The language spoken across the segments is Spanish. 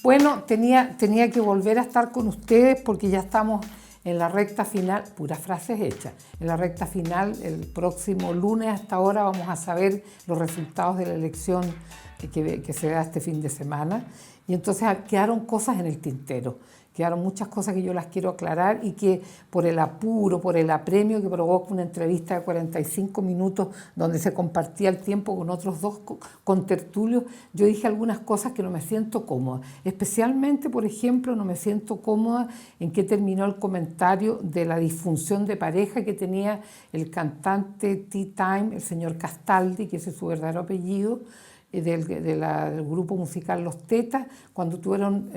Bueno, tenía que volver a estar con ustedes porque ya estamos en la recta final, puras frases hechas, en la recta final. El próximo lunes hasta ahora vamos a saber los resultados de la elección que se da este fin de semana. Y entonces quedaron cosas en el tintero, quedaron muchas cosas que yo las quiero aclarar y que por el apuro, por el apremio que provoca una entrevista de 45 minutos donde se compartía el tiempo con otros dos contertulios, yo dije algunas cosas que no me siento cómoda. Especialmente, por ejemplo, no me siento cómoda en que terminó el comentario de la disfunción de pareja que tenía el cantante Tea Time, el señor Castaldi, que ese es su verdadero apellido, del grupo musical Los Tetas, cuando tuvieron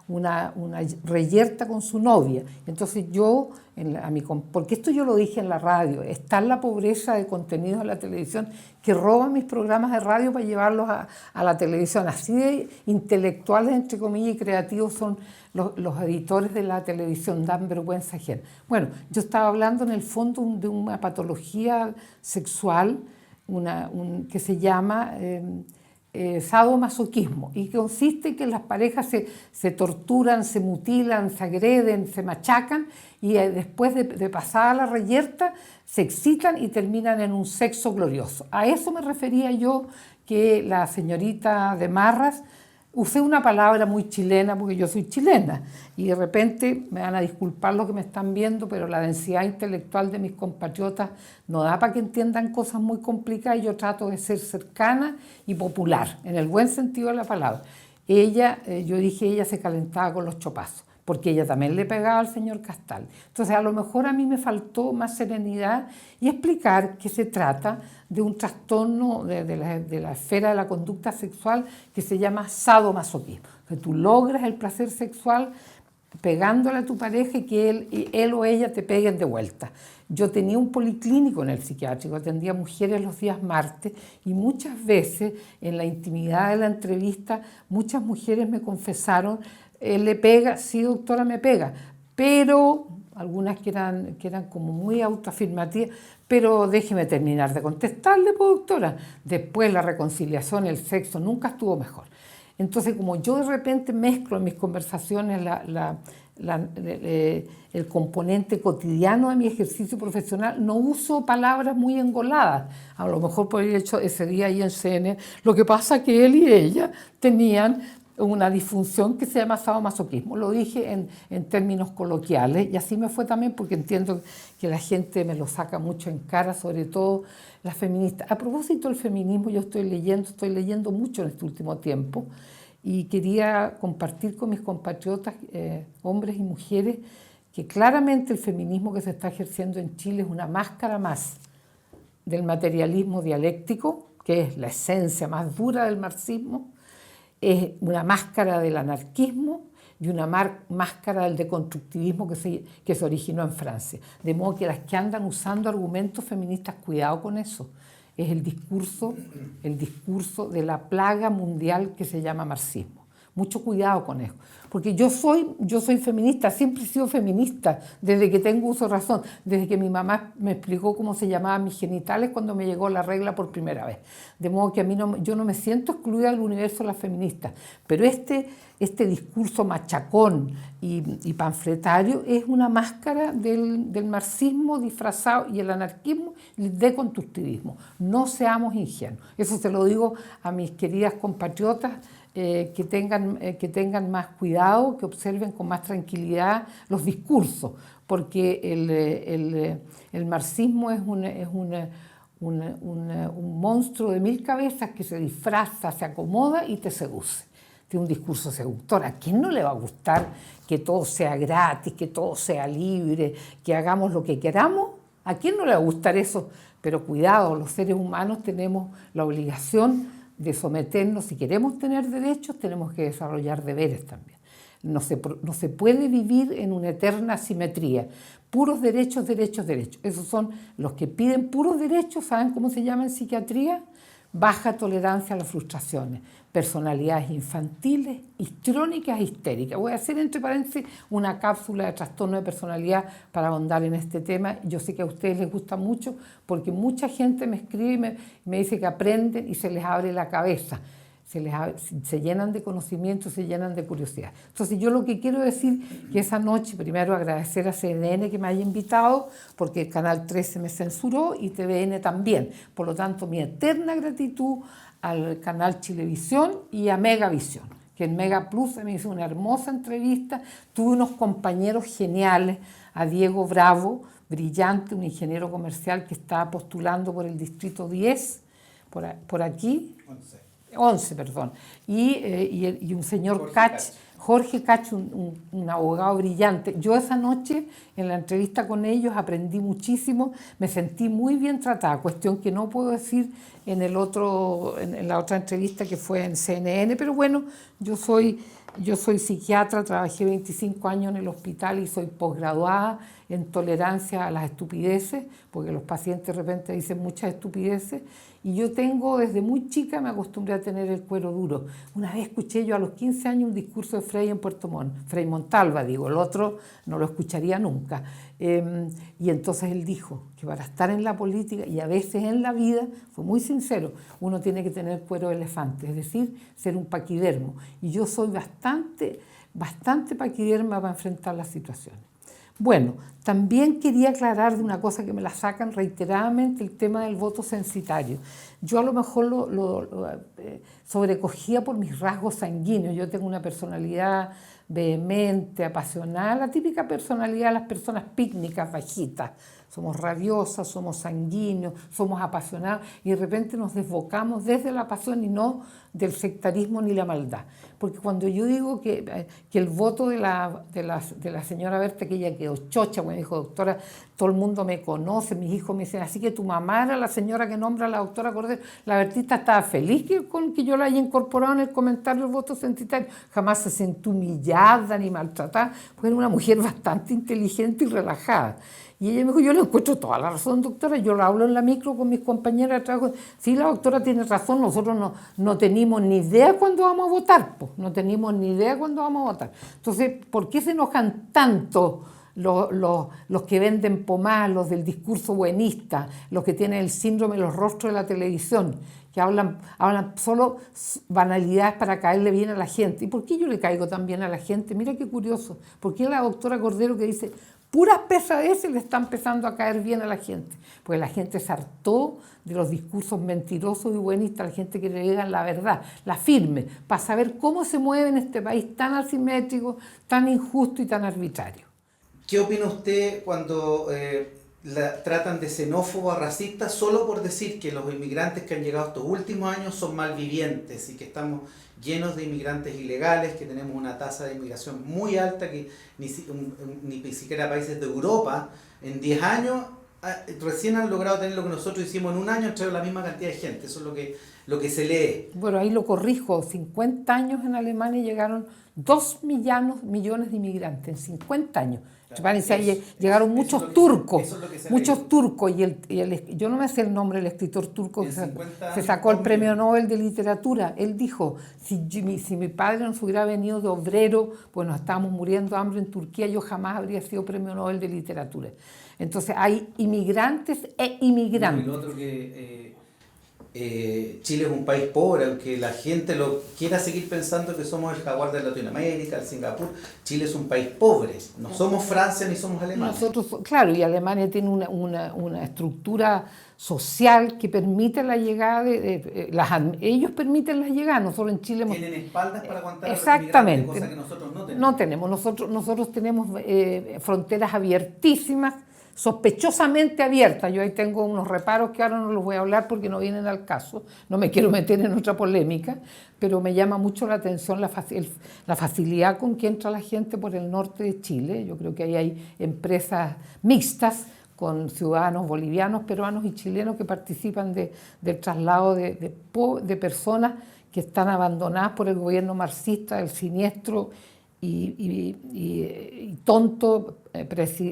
una reyerta con su novia. Entonces yo, porque esto yo lo dije en la radio, está la pobreza de contenidos en la televisión que roban mis programas de radio para llevarlos a la televisión. Así de intelectuales, entre comillas, y creativos son los editores de la televisión, dan vergüenza ajena. Bueno, yo estaba hablando en el fondo de una patología sexual que se llama sadomasoquismo, y que consiste en que las parejas se torturan, se mutilan, se agreden, se machacan y después de pasada la reyerta se excitan y terminan en un sexo glorioso. A eso me refería yo, que la señorita de Marras, usé una palabra muy chilena porque yo soy chilena y de repente me van a disculpar los que me están viendo, pero la densidad intelectual de mis compatriotas no da para que entiendan cosas muy complicadas y yo trato de ser cercana y popular, en el buen sentido de la palabra. Yo dije, ella se calentaba con los chopazos, porque ella también le pegaba al señor Castaldi. Entonces, a lo mejor a mí me faltó más serenidad y explicar que se trata de un trastorno de la esfera de la conducta sexual que se llama sadomasoquismo, que tú logras el placer sexual pegándole a tu pareja y que él o ella te peguen de vuelta. Yo tenía un policlínico en el psiquiátrico, atendía mujeres los días martes y muchas veces en la intimidad de la entrevista muchas mujeres me confesaron: él le pega, sí doctora me pega, pero algunas que eran como muy autoafirmativas, pero déjeme terminar de contestarle, pues doctora. Después la reconciliación, el sexo nunca estuvo mejor. Entonces, como yo de repente mezclo en mis conversaciones el componente cotidiano de mi ejercicio profesional, no uso palabras muy engoladas. A lo mejor por el hecho ese día ahí en CNN, lo que pasa es que él y ella tenían una disfunción que se llama sadomasoquismo. Lo dije en términos coloquiales y así me fue también porque entiendo que la gente me lo saca mucho en cara, sobre todo las feministas. A propósito del feminismo, yo estoy leyendo mucho en este último tiempo y quería compartir con mis compatriotas, hombres y mujeres, que claramente el feminismo que se está ejerciendo en Chile es una máscara más del materialismo dialéctico, que es la esencia más dura del marxismo, es una máscara del anarquismo y una máscara del deconstructivismo que se originó en Francia. De modo que las que andan usando argumentos feministas, cuidado con eso. Es el discurso de la plaga mundial que se llama marxismo. Mucho cuidado con eso. Porque yo soy feminista, siempre he sido feminista, desde que tengo uso de razón, desde que mi mamá me explicó cómo se llamaban mis genitales cuando me llegó la regla por primera vez. De modo que yo no me siento excluida del universo de las feministas, pero este discurso machacón y panfletario es una máscara del marxismo disfrazado y el anarquismo y el deconstructivismo. No seamos ingenuos. Eso se lo digo a mis queridas compatriotas, que tengan más cuidado, que observen con más tranquilidad los discursos, porque el marxismo es un monstruo de 1000 cabezas que se disfraza, se acomoda y te seduce. Tiene un discurso seductor. ¿A quién no le va a gustar que todo sea gratis, que todo sea libre, que hagamos lo que queramos? ¿A quién no le va a gustar eso? Pero cuidado, los seres humanos tenemos la obligación de someternos. Si queremos tener derechos, tenemos que desarrollar deberes también. No se puede vivir en una eterna asimetría. Puros derechos, derechos, derechos. Esos son los que piden puros derechos. ¿Saben cómo se llama en psiquiatría? Baja tolerancia a las frustraciones, personalidades infantiles, histrónicas e histéricas. Voy a hacer entre paréntesis una cápsula de trastorno de personalidad para ahondar en este tema. Yo sé que a ustedes les gusta mucho porque mucha gente me escribe y me dice que aprenden y se les abre la cabeza. se llenan de conocimiento, se llenan de curiosidad. Entonces yo lo que quiero decir que esa noche, primero agradecer a CNN que me haya invitado, porque el Canal 13 me censuró y TVN también. Por lo tanto, mi eterna gratitud al canal Chilevisión y a Megavisión, que en Mega Plus me hizo una hermosa entrevista. Tuve unos compañeros geniales, a Diego Bravo, brillante, un ingeniero comercial que está postulando por el distrito 10, por aquí, 11, perdón, y un señor Jorge Cach, un abogado brillante. Yo esa noche, en la entrevista con ellos, aprendí muchísimo, me sentí muy bien tratada, cuestión que no puedo decir en la otra entrevista que fue en CNN, pero bueno, yo soy psiquiatra, trabajé 25 años en el hospital y soy posgraduada en tolerancia a las estupideces, porque los pacientes de repente dicen muchas estupideces, y yo tengo, desde muy chica me acostumbré a tener el cuero duro. Una vez escuché yo a los 15 años un discurso de Frei en Puerto Montt, Frei Montalva, digo, el otro no lo escucharía nunca. Y entonces él dijo que para estar en la política y a veces en la vida, fue muy sincero, uno tiene que tener cuero de elefante, es decir, ser un paquidermo. Y yo soy bastante paquiderma para enfrentar las situaciones. Bueno, también quería aclarar de una cosa que me la sacan reiteradamente, el tema del voto censitario. Yo a lo mejor lo sobrecogía por mis rasgos sanguíneos. Yo tengo una personalidad vehemente, apasionada, la típica personalidad de las personas pícnicas, bajitas. Somos rabiosas, somos sanguíneos, somos apasionados y de repente nos desbocamos desde la pasión y no del sectarismo ni la maldad. Porque cuando yo digo que el voto de la señora Berta, que ella quedó chocha, cuando dijo, doctora, todo el mundo me conoce, mis hijos me dicen, así que tu mamá era la señora que nombra a la doctora Cordero. La Bertita estaba feliz con que yo la haya incorporado en el comentario del voto censitario. Jamás se sintió humillada ni maltratada, porque era una mujer bastante inteligente y relajada. Y ella me dijo, yo le encuentro toda la razón, doctora, yo lo hablo en la micro con mis compañeras de trabajo. Sí, la doctora tiene razón, nosotros no tenemos ni idea cuándo vamos a votar, pues, no tenemos ni idea cuándo vamos a votar. Entonces, ¿por qué se enojan tanto los que venden pomadas, los del discurso buenista, los que tienen el síndrome de los rostros de la televisión, que hablan solo banalidades para caerle bien a la gente? ¿Y por qué yo le caigo tan bien a la gente? Mira qué curioso. ¿Por qué la doctora Cordero que dice puras pesadeces le está empezando a caer bien a la gente? Porque la gente se hartó de los discursos mentirosos y buenistas, la gente que le digan la verdad, la firme, para saber cómo se mueve en este país tan asimétrico, tan injusto y tan arbitrario. ¿Qué opina usted cuando tratan de xenófobo, racista, solo por decir que los inmigrantes que han llegado estos últimos años son malvivientes y que estamos llenos de inmigrantes ilegales, que tenemos una tasa de inmigración muy alta, que ni siquiera países de Europa en 10 años recién han logrado tener lo que nosotros hicimos en un año, traer la misma cantidad de gente? Eso es lo que se lee. Bueno, ahí lo corrijo, 50 años en Alemania llegaron 2 millones de inmigrantes, en 50 años. Llegaron muchos turcos, y yo no me sé el nombre del escritor turco que se sacó el premio Nobel de Literatura. Él dijo, si mi padre no se hubiera venido de obrero, pues nos estábamos muriendo de hambre en Turquía, yo jamás habría sido premio Nobel de Literatura. Entonces hay inmigrantes e inmigrantes. Y lo otro que Chile es un país pobre, aunque la gente lo quiera seguir pensando que somos el jaguar de Latinoamérica, el Singapur. Chile es un país pobre, no somos Francia ni somos Alemania. Claro, y Alemania tiene una estructura social que permite la llegada ellos permiten la llegada, nosotros en Chile tienen espaldas para aguantar exactamente, cosa que nosotros no tenemos. Nosotros tenemos fronteras abiertísimas, sospechosamente abiertas. Yo ahí tengo unos reparos que ahora no los voy a hablar porque no vienen al caso, no me quiero meter en otra polémica, pero me llama mucho la atención la facilidad con que entra la gente por el norte de Chile. Yo creo que ahí hay empresas mixtas con ciudadanos bolivianos, peruanos y chilenos que participan del traslado de personas que están abandonadas por el gobierno marxista, el siniestro y tonto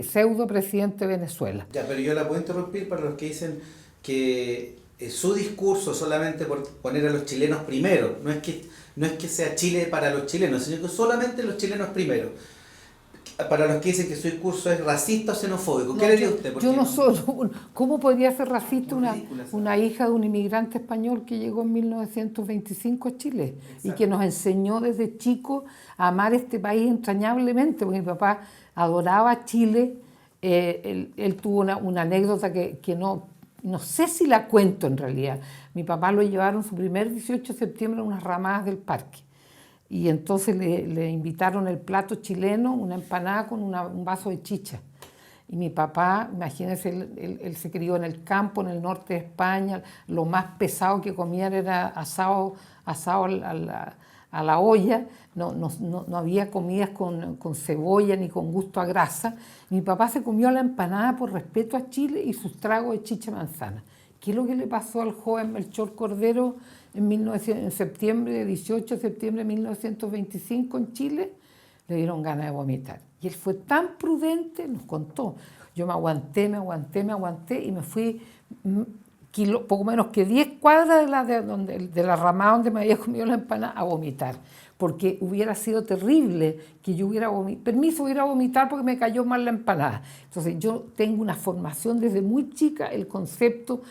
pseudo presidente de Venezuela. Ya, pero yo la puedo interrumpir para los que dicen que su discurso solamente por poner a los chilenos primero, no es que sea Chile para los chilenos, sino que solamente los chilenos primero. para los que dicen que su discurso es racista o xenofóbico. ¿Qué No, le diría usted? yo no soy. ¿Cómo podría ser racista Muy ridícula esa. una hija de un inmigrante español que llegó en 1925 a Chile? Exacto. Y que nos enseñó desde chico a amar este país entrañablemente? Porque mi papá adoraba Chile. Él tuvo una anécdota que no sé si la cuento en realidad. Mi papá lo llevaron su primer 18 de septiembre a unas ramadas del parque. Y entonces le invitaron el plato chileno, una empanada con un vaso de chicha. Y mi papá, imagínense, él se crió en el campo, en el norte de España, lo más pesado que comían era asado a la olla, no había comidas con cebolla ni con gusto a grasa. Mi papá se comió la empanada por respeto a Chile y sus tragos de chicha manzana. ¿Qué es lo que le pasó al joven Melchor Cordero en septiembre, 18 de septiembre de 1925 en Chile? Le dieron ganas de vomitar. Y él fue tan prudente, nos contó. Yo me aguanté y me fui poco menos que 10 cuadras de la ramada donde me había comido la empanada a vomitar. Porque hubiera sido terrible que yo hubiera vomitado. Vomitar porque me cayó mal la empanada. Entonces yo tengo una formación desde muy chica, el concepto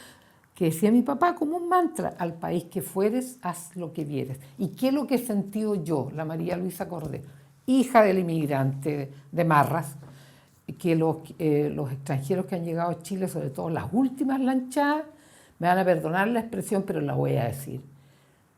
que decía mi papá como un mantra: al país que fueres, haz lo que vieres. ¿Y qué es lo que he sentido yo, la María Luisa Cordero, hija del inmigrante de Marras? Que los extranjeros que han llegado a Chile, sobre todo las últimas lanchadas, me van a perdonar la expresión, pero la voy a decir,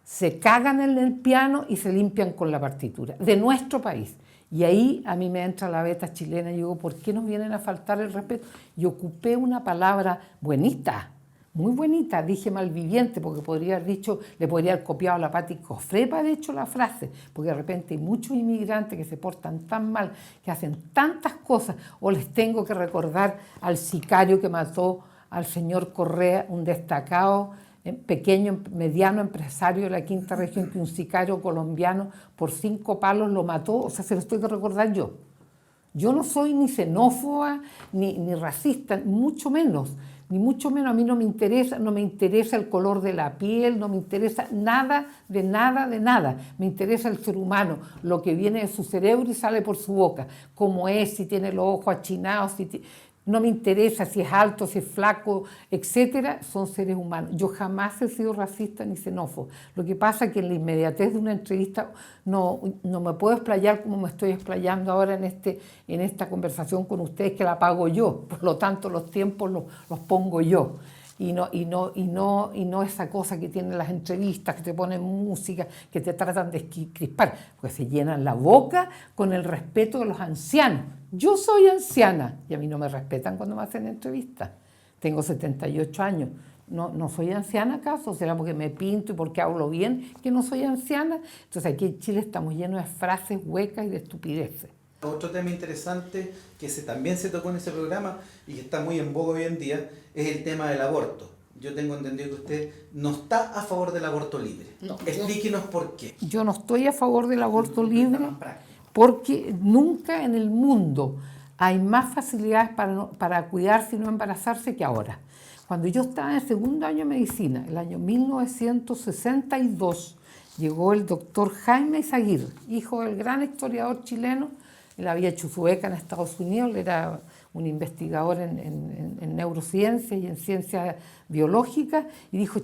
se cagan en el piano y se limpian con la partitura, de nuestro país. Y ahí a mí me entra la beta chilena y digo, ¿por qué nos vienen a faltar el respeto? Y ocupé una palabra bonita, muy bonita, dije malviviente, porque le podría haber copiado a la Pati Cofrepa, de hecho, la frase, porque de repente hay muchos inmigrantes que se portan tan mal, que hacen tantas cosas, o les tengo que recordar al sicario que mató al señor Correa, un destacado, pequeño, mediano empresario de la quinta región, que un sicario colombiano por 5 palos lo mató. O sea, se lo estoy que recordar yo. Yo no soy ni xenófoba, ni racista, mucho menos. Ni mucho menos, a mí no me interesa el color de la piel, no me interesa nada, de nada. Me interesa el ser humano, lo que viene de su cerebro y sale por su boca, cómo es, si tiene los ojos achinados, no me interesa si es alto, si es flaco, etcétera, son seres humanos. Yo jamás he sido racista ni xenófobo. Lo que pasa es que en la inmediatez de una entrevista no me puedo explayar como me estoy explayando ahora en esta conversación con ustedes, que la pago yo. Por lo tanto, los tiempos los pongo yo. Y no esa cosa que tienen las entrevistas, que te ponen música, que te tratan de crispar, porque se llenan la boca con el respeto de los ancianos. Yo soy anciana y a mí no me respetan cuando me hacen entrevistas. Tengo 78 años. ¿No soy anciana acaso? ¿Será porque me pinto y porque hablo bien que no soy anciana? Entonces aquí en Chile estamos llenos de frases huecas y de estupideces. Otro tema interesante que también se tocó en ese programa y que está muy en boga hoy en día es el tema del aborto. Yo tengo entendido que usted no está a favor del aborto libre. No, explíquenos por qué. Yo no estoy a favor del aborto libre porque nunca en el mundo hay más facilidades para cuidarse y no embarazarse que ahora. Cuando yo estaba en el segundo año de medicina, el año 1962, llegó el doctor Jaime Izaguirre, hijo del gran historiador chileno. Él había hecho su beca en Estados Unidos, él era un investigador en neurociencias y en ciencias biológicas, y dijo: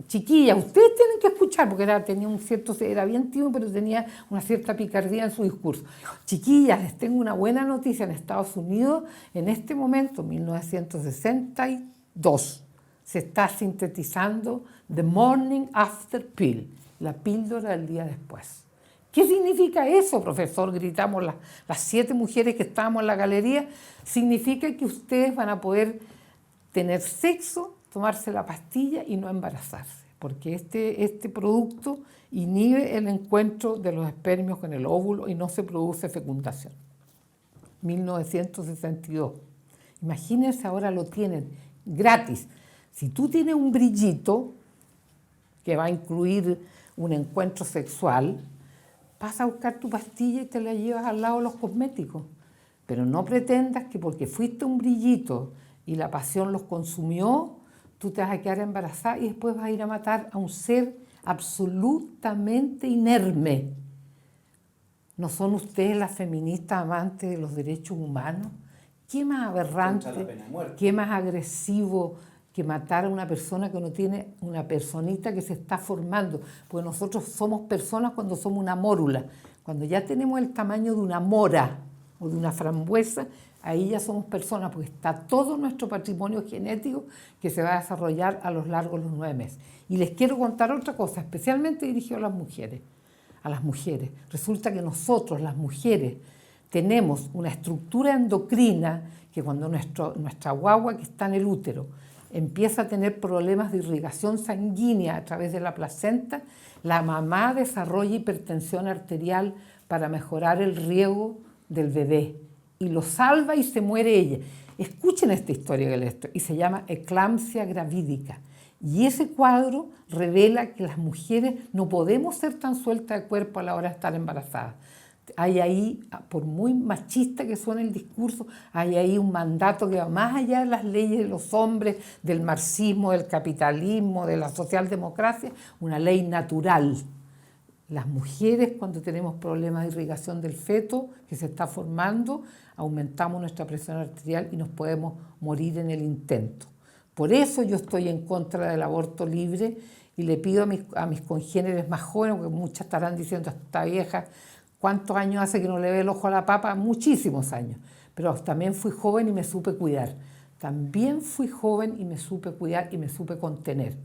chiquilla, ustedes tienen que escuchar, porque era bien tímido, pero tenía una cierta picardía en su discurso. Chiquillas, les tengo una buena noticia: en Estados Unidos, en este momento, 1962, se está sintetizando The Morning After Pill, la píldora del día después. ¿Qué significa eso, profesor? Gritamos las 7 mujeres que estábamos en la galería. Significa que ustedes van a poder tener sexo, tomarse la pastilla y no embarazarse, porque este producto inhibe el encuentro de los espermios con el óvulo y no se produce fecundación. 1962. Imagínense, ahora lo tienen gratis. Si tú tienes un brillito que va a incluir un encuentro sexual, vas a buscar tu pastilla y te la llevas al lado de los cosméticos. Pero no pretendas que porque fuiste un brillito y la pasión los consumió, tú te vas a quedar embarazada y después vas a ir a matar a un ser absolutamente inerme. ¿No son ustedes las feministas amantes de los derechos humanos? ¿Qué más aberrante, Contra la pena de muerte. qué más agresivo que matar a una persona que no tiene, una personita que se está formando? Porque nosotros somos personas cuando somos una mórula. Cuando ya tenemos el tamaño de una mora o de una frambuesa, ahí ya somos personas, porque está todo nuestro patrimonio genético que se va a desarrollar a lo largo de los 9 meses. Y les quiero contar otra cosa, especialmente dirigido a las mujeres. Resulta que nosotros, las mujeres, tenemos una estructura endocrina que cuando nuestra guagua que está en el útero empieza a tener problemas de irrigación sanguínea a través de la placenta, la mamá desarrolla hipertensión arterial para mejorar el riego del bebé y lo salva y se muere ella. Escuchen esta historia que les estoy, y se llama eclampsia gravídica. Y ese cuadro revela que las mujeres no podemos ser tan sueltas de cuerpo a la hora de estar embarazadas. Hay ahí, por muy machista que suene el discurso, hay ahí un mandato que va más allá de las leyes de los hombres, del marxismo, del capitalismo, de la socialdemocracia, una ley natural. Las mujeres, cuando tenemos problemas de irrigación del feto que se está formando, aumentamos nuestra presión arterial y nos podemos morir en el intento. Por eso yo estoy en contra del aborto libre y le pido a mis congéneres más jóvenes, porque muchas estarán diciendo, esta vieja, ¿cuántos años hace que no le ve el ojo a la papa? Muchísimos años. Pero también fui joven y me supe cuidar. También fui joven y me supe cuidar y me supe contener.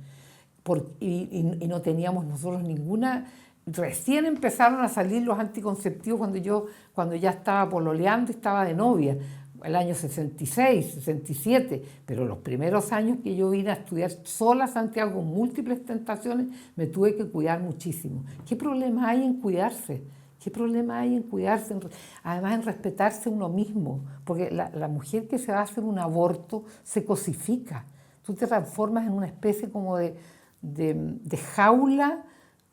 Y no teníamos nosotros ninguna... Recién empezaron a salir los anticonceptivos cuando ya estaba pololeando y estaba de novia, el año 66, 67, pero los primeros años que yo vine a estudiar sola a Santiago con múltiples tentaciones, me tuve que cuidar muchísimo. ¿Qué problema hay en cuidarse? ¿Qué problema hay en cuidarse? Además, en respetarse uno mismo, porque la mujer que se va a hacer un aborto se cosifica. Tú te transformas en una especie como de jaula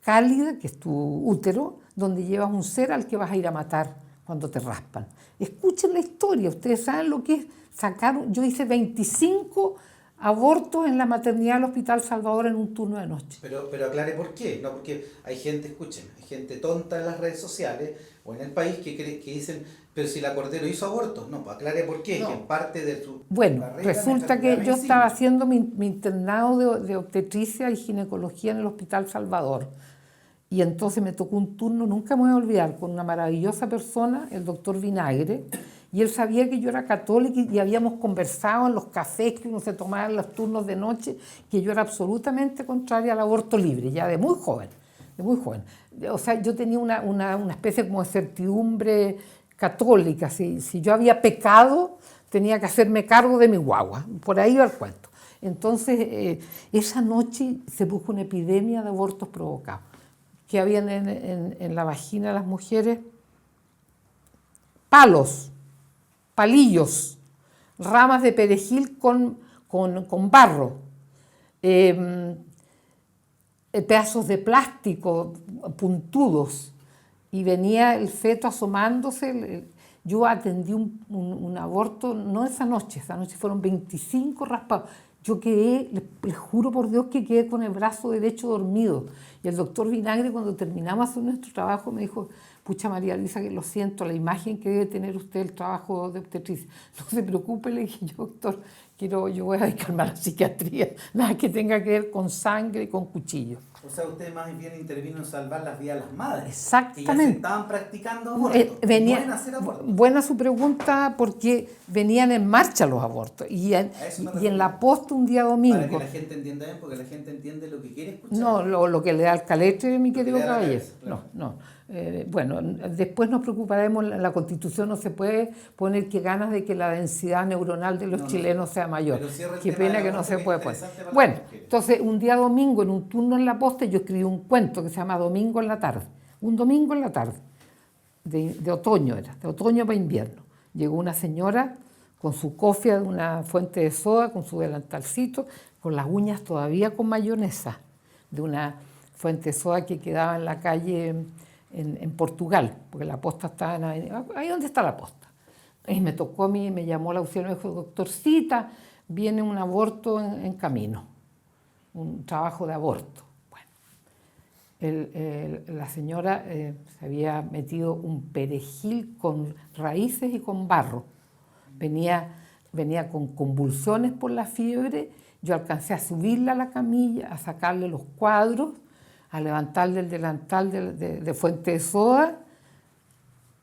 cálida, que es tu útero, donde llevas un ser al que vas a ir a matar cuando te raspan. Escuchen la historia, ustedes saben lo que es sacar... Yo hice 25 abortos en la maternidad del Hospital Salvador en un turno de noche. Pero aclare por qué, no, porque hay gente, escuchen, hay gente tonta en las redes sociales o en el país que dicen, pero si la Cordero hizo abortos, no, pues aclare por qué, no. Que es parte de su... Bueno, resulta que yo estaba haciendo mi internado de obstetricia y ginecología en el Hospital Salvador. Y entonces me tocó un turno, nunca me voy a olvidar, con una maravillosa persona, el doctor Vinagre, y él sabía que yo era católica y habíamos conversado en los cafés que uno se tomaba en los turnos de noche, que yo era absolutamente contraria al aborto libre, ya de muy joven, de muy joven. O sea, yo tenía una especie como de certidumbre católica, si yo había pecado, tenía que hacerme cargo de mi guagua, por ahí va el cuento. Entonces, esa noche se produjo una epidemia de abortos provocados. Que habían en la vagina de las mujeres palos, palillos, ramas de perejil con barro, pedazos de plástico puntudos, y venía el feto asomándose. Yo atendí un aborto, no esa noche fueron 25 raspados. Yo quedé, les juro por Dios que quedé con el brazo derecho dormido. Y el doctor Vinagre, cuando terminamos nuestro trabajo, me dijo, pucha María Luisa, que lo siento, la imagen que debe tener usted el trabajo de obstetricia. No se preocupe, le dije yo, doctor, yo voy a dedicarme a la psiquiatría, nada que tenga que ver con sangre y con cuchillos. O sea, usted más bien intervino en salvar las vidas de las madres. Exactamente. Que ya se estaban practicando abortos. Pueden hacer abortos. Buena su pregunta, porque venían en marcha los abortos. Y en la posta un día domingo. Para que la gente entienda bien, porque la gente entiende lo que quiere escuchar. No, lo que le da el caletre, mi querido caballero. Claro. No. Bueno, después nos preocuparemos, en la Constitución no se puede poner que ganas de que la densidad neuronal de los chilenos sea mayor. Qué pena que no se puede poner. Bueno, entonces un día domingo en un turno en la posta yo escribí un cuento que se llama Domingo en la tarde. Un domingo en la tarde, de otoño era, de otoño para invierno. Llegó una señora con su cofia de una fuente de soda, con su delantalcito, con las uñas todavía con mayonesa, de una fuente de soda que quedaba en la calle en Portugal, porque la posta estaba ahí donde está la posta. Y me tocó a mí, me llamó la auxiliar y me dijo, doctorcita, viene un aborto en camino, un trabajo de aborto. Bueno, la señora se había metido un perejil con raíces y con barro. Venía con convulsiones por la fiebre. Yo alcancé a subirla a la camilla, a sacarle los cuadros, a levantarle el delantal de fuente de soda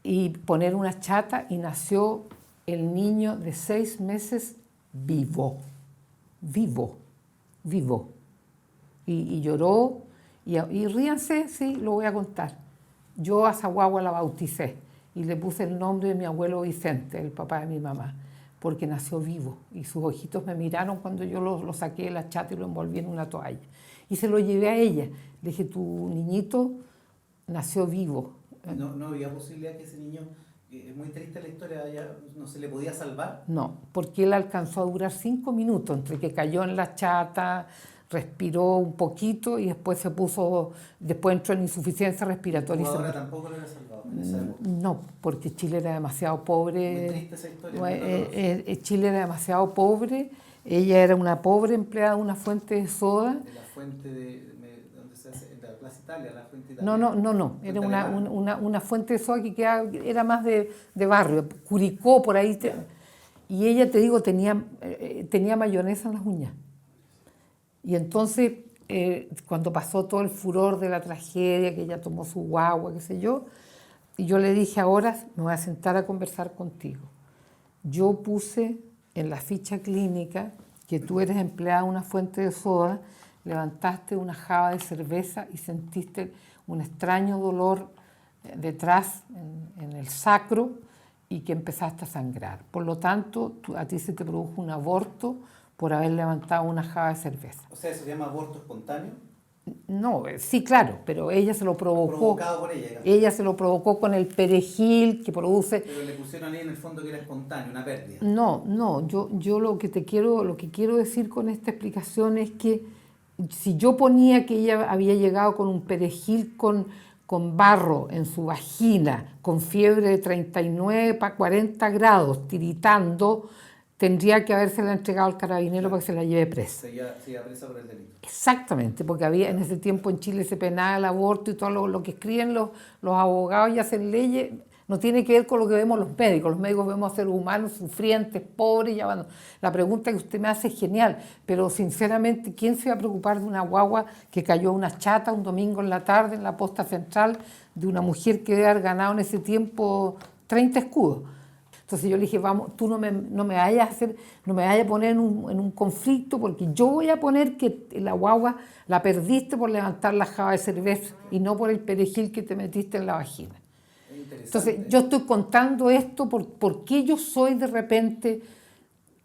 y poner una chata, y nació el niño de 6 meses vivo. Y lloró, y ríanse, sí, lo voy a contar. Yo a esa guagua la bauticé y le puse el nombre de mi abuelo Vicente, el papá de mi mamá, porque nació vivo, y sus ojitos me miraron cuando yo lo saqué de la chata y lo envolví en una toalla. Y se lo llevé a ella. Le dije, tu niñito nació vivo. No había posibilidad que ese niño, es muy triste la historia, no se le podía salvar. No, porque él alcanzó a durar 5 minutos, entre que cayó en la chata, respiró un poquito y después después entró en insuficiencia respiratoria. ¿Ahora tampoco lo hubiera salvado en esa época? No, porque Chile era demasiado pobre. Muy triste esa historia. Chile era demasiado pobre. Ella era una pobre empleada de una fuente de soda. De la fuente donde se hace, de la Plaza Italia, la fuente italiana. No. Era una fuente de soda que era más de barrio, Curicó, por ahí. Y ella, te digo, tenía mayonesa en las uñas. Y entonces, cuando pasó todo el furor de la tragedia, que ella tomó su guagua, qué sé yo, y yo le dije, ahora me voy a sentar a conversar contigo. Yo puse en la ficha clínica que tú eres empleada de una fuente de soda, levantaste una java de cerveza y sentiste un extraño dolor detrás, en el sacro, y que empezaste a sangrar. Por lo tanto, a ti se te produjo un aborto por haber levantado una java de cerveza. O sea, ¿eso se llama aborto espontáneo? No, sí, claro, pero ella se lo provocó. Provocado por ella. Ella se lo provocó con el perejil que produce. Pero le pusieron ahí en el fondo que era espontáneo, una pérdida. No, yo lo que quiero decir con esta explicación es que si yo ponía que ella había llegado con un perejil con barro en su vagina, con fiebre de 39 para 40 grados, tiritando, tendría que habérsela entregado al carabinero para que se la lleve presa. Se iba presa por el delito. Exactamente, porque había en ese tiempo en Chile se penaba el aborto y todo lo que escriben los abogados y hacen leyes no tiene que ver con lo que vemos los médicos. Los médicos vemos a seres humanos sufrientes, pobres y abandonados. La pregunta que usted me hace es genial, pero sinceramente, ¿quién se va a preocupar de una guagua que cayó a una chata un domingo en la tarde en la posta central de una mujer que debe haber ganado en ese tiempo 30 escudos? Entonces yo le dije, vamos, tú no me vayas a poner en un conflicto, porque yo voy a poner que la guagua la perdiste por levantar la java de cerveza y no por el perejil que te metiste en la vagina. Entonces yo estoy contando esto por qué yo soy de repente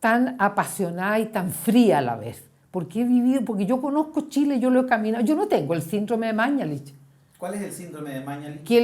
tan apasionada y tan fría a la vez. Porque he vivido, porque yo conozco Chile, yo lo he caminado, yo no tengo el síndrome de Mañalich. ¿Cuál es el síndrome de Mañalich? Que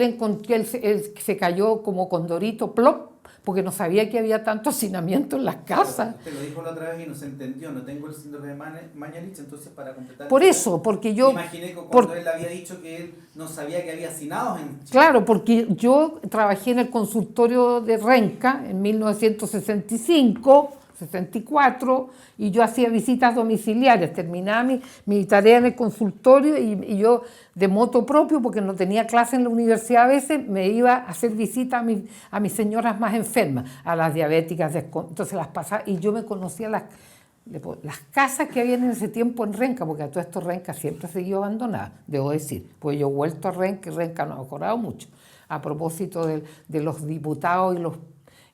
él se cayó como condorito, plop, porque no sabía que había tanto hacinamiento en las casas. Usted lo dijo la otra vez y no se entendió, no tengo el síndrome de Mañalich, entonces para completar... Por eso, porque yo... Me imaginé cuando él había dicho que él no sabía que había hacinados en Chile. Claro, porque yo trabajé en el consultorio de Renca en 1965, 64, y yo hacía visitas domiciliarias, terminaba mi tarea en el consultorio y yo de moto propio, porque no tenía clase en la universidad a veces, me iba a hacer visitas a mis señoras más enfermas, a las diabéticas, entonces las pasaba, y yo me conocía las casas que había en ese tiempo en Renca, porque a todo esto Renca siempre ha seguido abandonada, debo decir, pues yo he vuelto a Renca y Renca no ha mejorado mucho, a propósito de los diputados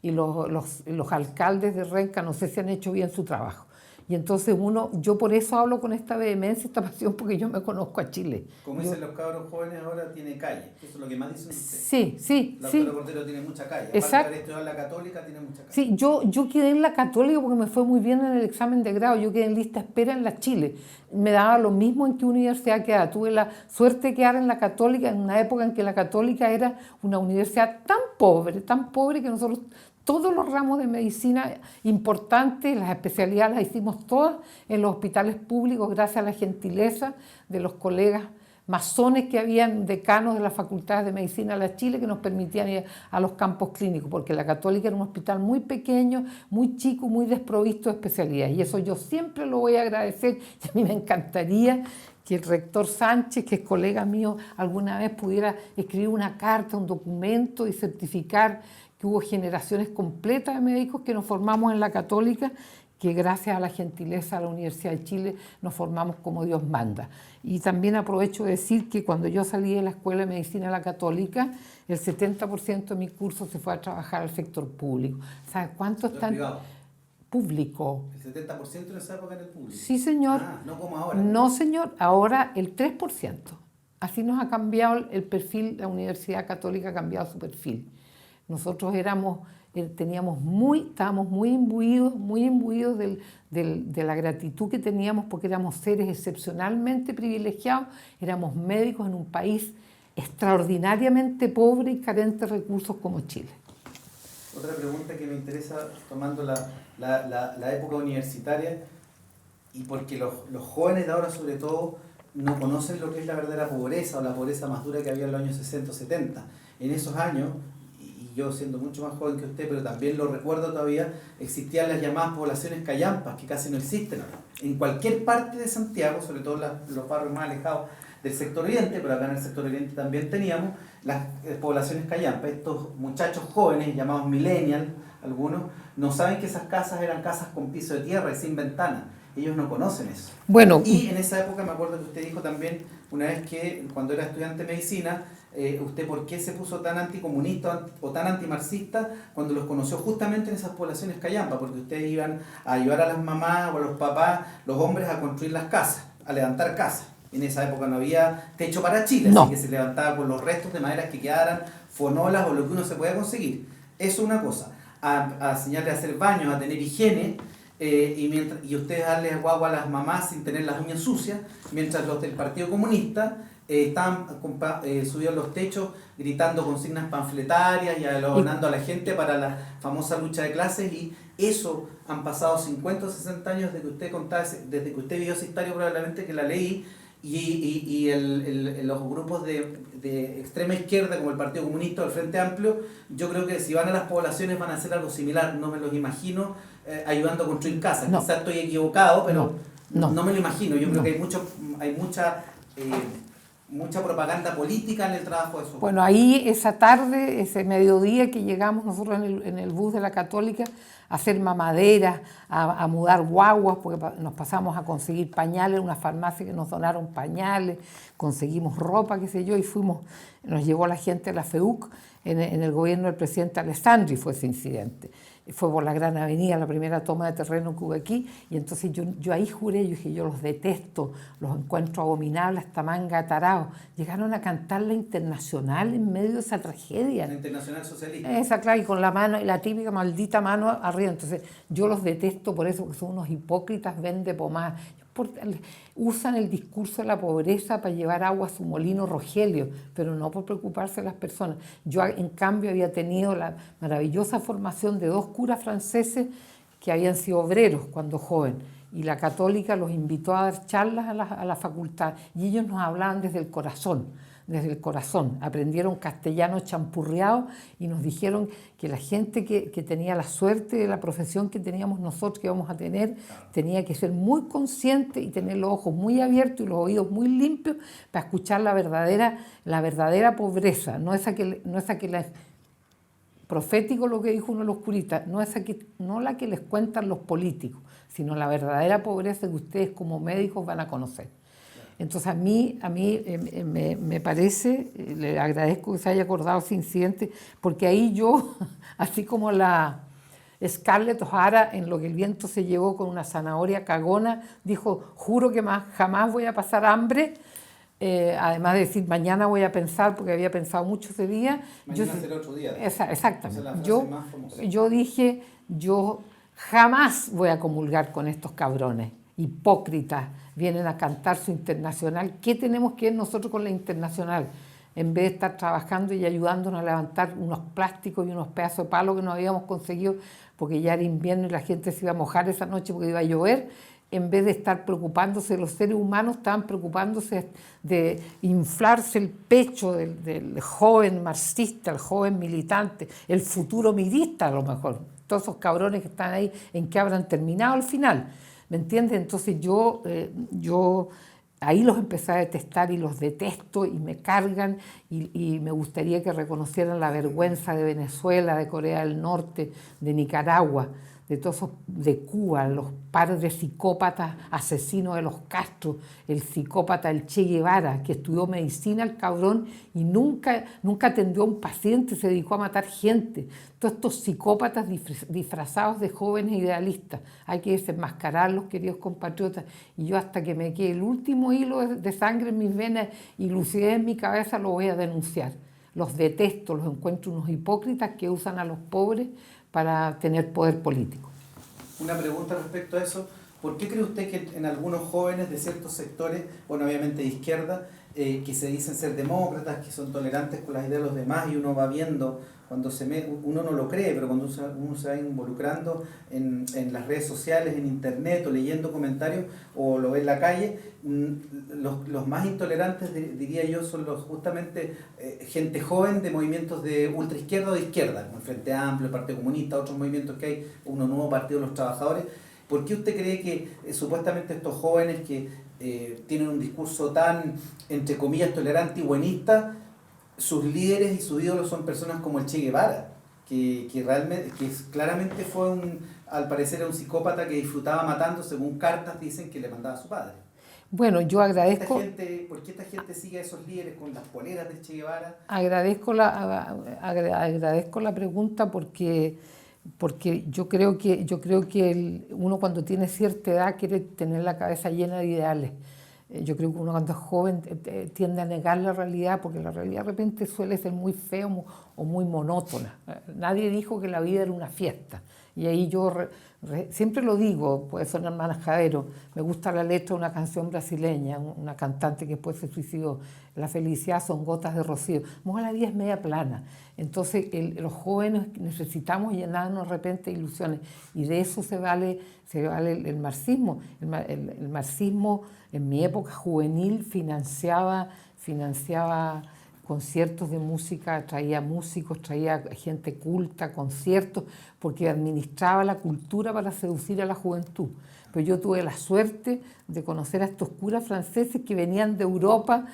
y los alcaldes de Renca, no sé si han hecho bien su trabajo. Y entonces yo por eso hablo con esta vehemencia, esta pasión, porque yo me conozco a Chile. Como dicen los cabros jóvenes ahora, tiene calle. Eso es lo que más dicen ustedes. Sí. La doctora Cordero tiene mucha calle. Exacto. Aparte de haber estudiado en la Católica, tiene mucha calle. Sí, yo quedé en la Católica porque me fue muy bien en el examen de grado. Yo quedé en lista de espera en la Chile. Me daba lo mismo en qué universidad quedaba. Tuve la suerte de quedar en la Católica en una época en que la Católica era una universidad tan pobre que nosotros... Todos los ramos de medicina importantes, las especialidades las hicimos todas en los hospitales públicos gracias a la gentileza de los colegas masones que habían, decanos de las facultades de medicina de la Chile, que nos permitían ir a los campos clínicos, porque la Católica era un hospital muy pequeño, muy chico, muy desprovisto de especialidades. Y eso yo siempre lo voy a agradecer y a mí me encantaría que el rector Sánchez, que es colega mío, alguna vez pudiera escribir una carta, un documento y certificar que hubo generaciones completas de médicos que nos formamos en la Católica, que gracias a la gentileza de la Universidad de Chile nos formamos como Dios manda. Y también aprovecho de decir que cuando yo salí de la Escuela de Medicina de la Católica, el 70% de mi curso se fue a trabajar al sector público. ¿Sabes cuánto están? Privado. Público. ¿El 70% en esa época en el público? Sí, señor. Ah, no como ahora. No, señor. Ahora el 3%. Así nos ha cambiado el perfil, la Universidad Católica ha cambiado su perfil. Nosotros estábamos muy imbuidos de la gratitud que teníamos porque éramos seres excepcionalmente privilegiados, éramos médicos en un país extraordinariamente pobre y carente de recursos como Chile. Otra pregunta que me interesa, tomando la época universitaria, y porque los jóvenes de ahora sobre todo no conocen lo que es la verdadera pobreza o la pobreza más dura que había en los años 60 o 70. En esos años, y yo siendo mucho más joven que usted, pero también lo recuerdo todavía, existían las llamadas poblaciones callampas, que casi no existen ahora. En cualquier parte de Santiago, sobre todo los barrios más alejados del sector oriente, pero acá en el sector oriente también teníamos las poblaciones callampas. Estos muchachos jóvenes, llamados millennials, algunos, no saben que esas casas eran casas con piso de tierra y sin ventanas. Ellos no conocen eso. Bueno, y en esa época me acuerdo que usted dijo también, una vez que cuando era estudiante de medicina, usted por qué se puso tan anticomunista o tan antimarxista cuando los conoció justamente en esas poblaciones callampas, porque ustedes iban a ayudar a las mamás o a los papás, los hombres, a construir las casas, a levantar casas. En esa época no había techo para Chile, no. Así que se levantaba con los restos de maderas que quedaran, fonolas o lo que uno se podía conseguir. Eso es una cosa. A enseñarles a hacer baños, a tener higiene, y ustedes darles agua a las mamás sin tener las uñas sucias, mientras los del Partido Comunista estaban subidos a los techos gritando consignas panfletarias y adornando a la gente para la famosa lucha de clases. Y eso han pasado 50 o 60 años desde que usted contaba, desde que usted vio esa historia, probablemente que la leí. Y los grupos de extrema izquierda como el Partido Comunista o el Frente Amplio, yo creo que si van a las poblaciones van a hacer algo similar. No me los imagino ayudando a construir casas. No. Quizás estoy equivocado, pero no me lo imagino. Yo creo que hay mucha propaganda política en el trabajo de eso. Bueno, ahí esa tarde, ese mediodía que llegamos nosotros en el bus de la Católica a hacer mamaderas, a mudar guaguas, porque nos pasamos a conseguir pañales en una farmacia que nos donaron pañales, conseguimos ropa, qué sé yo, y nos llevó la gente a la FEUC en el gobierno del presidente Alessandri fue ese incidente. Fue por la Gran Avenida, la primera toma de terreno que hubo aquí, y entonces yo ahí juré, yo dije, yo los detesto, los encuentro abominables, esta manga de tarados. Llegaron a cantar la Internacional en medio de esa tragedia. La Internacional Socialista. Esa, claro, y con la mano, la típica maldita mano arriba. Entonces yo los detesto por eso, porque son unos hipócritas, vende pomada. Usan el discurso de la pobreza para llevar agua a su molino Rogelio, pero no por preocuparse de las personas. Yo, en cambio, había tenido la maravillosa formación de 2 curas franceses que habían sido obreros cuando joven, y la Católica los invitó a dar charlas a la facultad, y ellos nos hablaban desde el corazón, aprendieron castellano champurreado y nos dijeron que la gente que tenía la suerte de la profesión que teníamos nosotros, que íbamos a tener, tenía que ser muy consciente y tener los ojos muy abiertos y los oídos muy limpios para escuchar la verdadera pobreza, no esa que la profético lo que dijo uno de los curistas, no la que les cuentan los políticos, sino la verdadera pobreza que ustedes como médicos van a conocer. Entonces a mí me parece, le agradezco que se haya acordado ese incidente, porque ahí yo, así como la Scarlett O'Hara en Lo que el viento se llevó con una zanahoria cagona, dijo, juro que jamás voy a pasar hambre, además de decir mañana voy a pensar, porque había pensado mucho ese día. Mañana será otro día. Exactamente. Yo dije, yo jamás voy a comulgar con estos cabrones, hipócritas, vienen a cantar su Internacional. ¿Qué tenemos que ver nosotros con la Internacional? En vez de estar trabajando y ayudándonos a levantar unos plásticos y unos pedazos de palo que no habíamos conseguido, porque ya era invierno y la gente se iba a mojar esa noche porque iba a llover, en vez de estar preocupándose de los seres humanos, estaban preocupándose de inflarse el pecho del joven marxista, el joven militante, el futuro mirista a lo mejor. Todos esos cabrones que están ahí, ¿en qué habrán terminado al final? ¿Me entiendes? Entonces yo ahí los empecé a detestar y los detesto y me cargan y me gustaría que reconocieran la vergüenza de Venezuela, de Corea del Norte, de Nicaragua, de todos esos, de Cuba, los pares de psicópatas asesinos de los Castro, el psicópata el Che Guevara, que estudió medicina el cabrón y nunca atendió a un paciente, se dedicó a matar gente. Todos estos psicópatas disfrazados de jóvenes idealistas, hay que desenmascararlos, queridos compatriotas, y yo hasta que me quede el último hilo de sangre en mis venas y lucidez en mi cabeza lo voy a denunciar. Los detesto, los encuentro unos hipócritas que usan a los pobres para tener poder político. Una pregunta respecto a eso, ¿por qué cree usted que en algunos jóvenes de ciertos sectores, bueno, obviamente de izquierda, que se dicen ser demócratas, que son tolerantes con las ideas de los demás, y uno va viendo, cuando uno no lo cree, pero cuando uno se va involucrando en las redes sociales, en internet, o leyendo comentarios, o lo ve en la calle, los más intolerantes, diría yo, son justamente gente joven de movimientos de ultraizquierda o de izquierda, como el Frente Amplio, el Partido Comunista, otros movimientos que hay, uno nuevo Partido de los Trabajadores. ¿Por qué usted cree que supuestamente estos jóvenes que tienen un discurso tan, entre comillas, tolerante y buenista, sus líderes y sus ídolos son personas como el Che Guevara, que claramente fue al parecer era un psicópata que disfrutaba matando, según cartas dicen que le mandaba a su padre? Bueno, yo agradezco... ¿Por qué esta gente sigue a esos líderes con las poleras del Che Guevara? Agradezco la pregunta porque yo creo que uno cuando tiene cierta edad quiere tener la cabeza llena de ideales. Yo creo que uno cuando es joven tiende a negar la realidad porque la realidad de repente suele ser muy fea o muy monótona. Nadie dijo que la vida era una fiesta. Y ahí yo siempre lo digo, puede sonar manajadero, me gusta la letra de una canción brasileña, una cantante que después se suicidó, la felicidad son gotas de rocío. La vida es media plana. Entonces los jóvenes necesitamos llenarnos de repente de ilusiones y de eso se vale el marxismo. El marxismo en mi época juvenil financiaba conciertos de música, traía músicos, traía gente culta, conciertos, porque administraba la cultura para seducir a la juventud. Pero yo tuve la suerte de conocer a estos curas franceses que venían de Europa,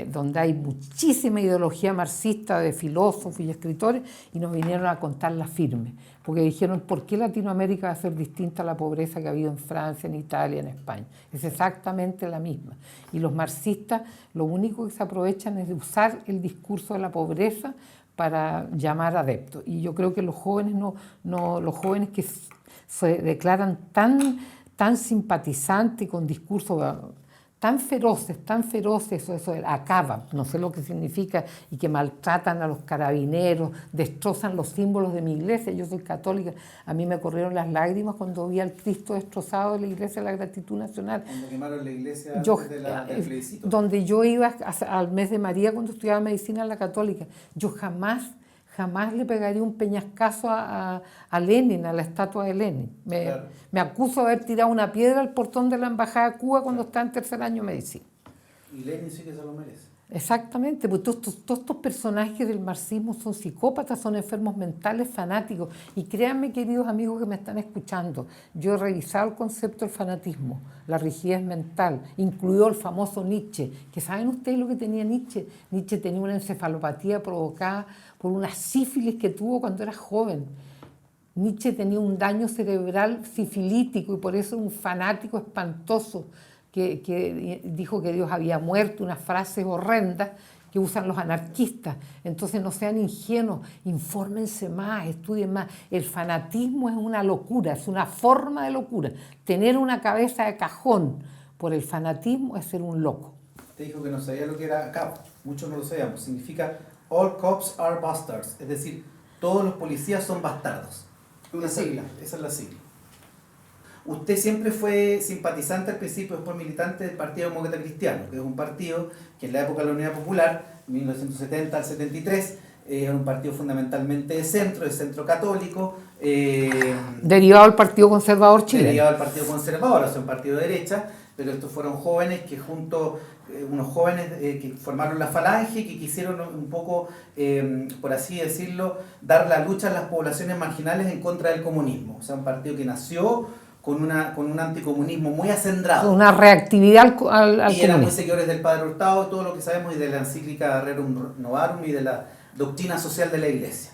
donde hay muchísima ideología marxista de filósofos y escritores, y nos vinieron a contarla firme, porque dijeron, ¿por qué Latinoamérica va a ser distinta a la pobreza que ha habido en Francia, en Italia, en España? Es exactamente la misma. Y los marxistas lo único que se aprovechan es de usar el discurso de la pobreza para llamar adeptos. Y yo creo que los jóvenes los jóvenes que se declaran tan simpatizantes con discursos tan feroces, eso acaban, no sé lo que significa, y que maltratan a los carabineros, destrozan los símbolos de mi iglesia. Yo soy católica, a mí me corrieron las lágrimas cuando vi al Cristo destrozado de la iglesia de la Gratitud Nacional. Cuando quemaron la iglesia antes del plebiscito. Donde yo iba al mes de María cuando estudiaba medicina en la católica. Yo jamás le pegaría un peñascazo a Lenin, a la estatua de Lenin. Me acuso de haber tirado una piedra al portón de la Embajada de Cuba cuando estaba en tercer año de medicina. Y Lenin sí que se lo merece. Exactamente, porque todos estos personajes del marxismo son psicópatas, son enfermos mentales, fanáticos. Y créanme, queridos amigos que me están escuchando, yo he revisado el concepto del fanatismo, la rigidez mental, incluido el famoso Nietzsche, que ¿saben ustedes lo que tenía Nietzsche? Nietzsche tenía una encefalopatía provocada por una sífilis que tuvo cuando era joven. Nietzsche tenía un daño cerebral sifilítico y por eso un fanático espantoso que dijo que Dios había muerto, unas frases horrendas que usan los anarquistas. Entonces no sean ingenuos, infórmense más, estudien más. El fanatismo es una locura, es una forma de locura. Tener una cabeza de cajón por el fanatismo es ser un loco. Usted dijo que no sabía lo que era CAP, muchos no lo sabíamos. Significa All Cops are Bastards, es decir, todos los policías son bastardos. Una sigla. Esa es la sigla. Usted siempre fue simpatizante al principio, después militante del Partido Demócrata Cristiano, que es un partido que en la época de la Unidad Popular, 1970 al 73, era un partido fundamentalmente de centro católico. Derivado del Partido Conservador chileno. Derivado del Partido Conservador, o sea, un partido de derecha, pero estos fueron jóvenes que unos jóvenes que formaron la Falange, que quisieron un poco, por así decirlo, dar la lucha a las poblaciones marginales en contra del comunismo. O sea, un partido que nació con un anticomunismo muy acendrado. Una reactividad al Y eran muy comunismo. seguidores del Padre Hurtado, todo lo que sabemos, y de la encíclica Rerum Novarum y de la doctrina social de la Iglesia.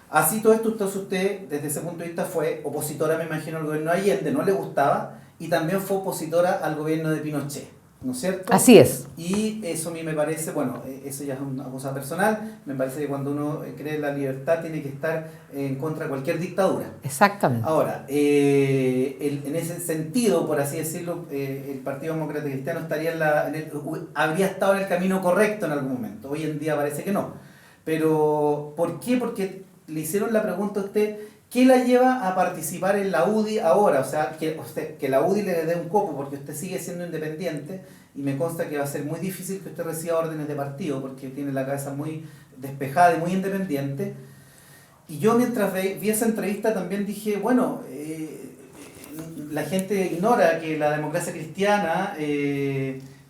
Así todo esto, entonces usted, desde ese punto de vista, fue opositora, me imagino, al gobierno de Allende, no le gustaba, y también fue opositora al gobierno de Pinochet, ¿no es cierto? Así es. Y eso a mí me parece, bueno, eso ya es una cosa personal, me parece que cuando uno cree en la libertad tiene que estar en contra de cualquier dictadura. Exactamente. Ahora, en ese sentido, por así decirlo, el Partido Demócrata Cristiano habría estado en el camino correcto en algún momento. Hoy en día parece que no. Pero, ¿por qué? Porque le hicieron la pregunta a usted, ¿qué la lleva a participar en la UDI ahora? O sea, que la UDI le dé un copo, porque usted sigue siendo independiente, y me consta que va a ser muy difícil que usted reciba órdenes de partido, porque tiene la cabeza muy despejada y muy independiente. Y yo mientras vi esa entrevista también dije, bueno, la gente ignora que la democracia cristiana,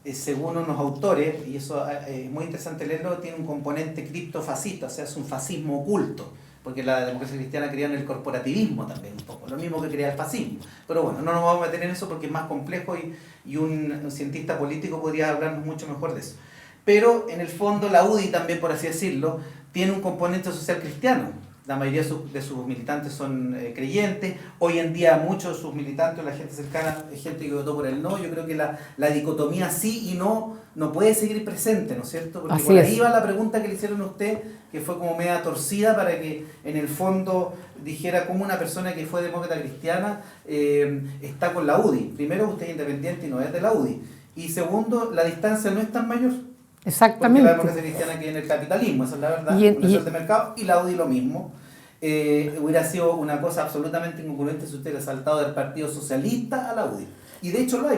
según unos autores, y eso es muy interesante leerlo, tiene un componente criptofascista, o sea, es un fascismo oculto, porque la democracia cristiana crea en el corporativismo también un poco, lo mismo que crea el fascismo. Pero bueno, no nos vamos a meter en eso porque es más complejo y un cientista político podría hablarnos mucho mejor de eso. Pero en el fondo la UDI también, por así decirlo, tiene un componente social cristiano. La mayoría de sus militantes son creyentes. Hoy en día muchos de sus militantes, la gente cercana, es gente que votó por el no. Yo creo que la dicotomía sí y no puede seguir presente, ¿no es cierto? Porque Así por ahí es. va la pregunta que le hicieron a usted, que fue como media torcida para que en el fondo dijera cómo una persona que fue demócrata cristiana está con la UDI. Primero, usted es independiente y no es de la UDI. Y segundo, la distancia no es tan mayor. Porque Exactamente. la democracia cristiana que en el capitalismo, esa es la verdad, Y- una y- social de mercado, y la UDI lo mismo. Hubiera sido una cosa absolutamente incongruente si usted hubiera saltado del Partido Socialista a la UDI. Y de hecho lo hay,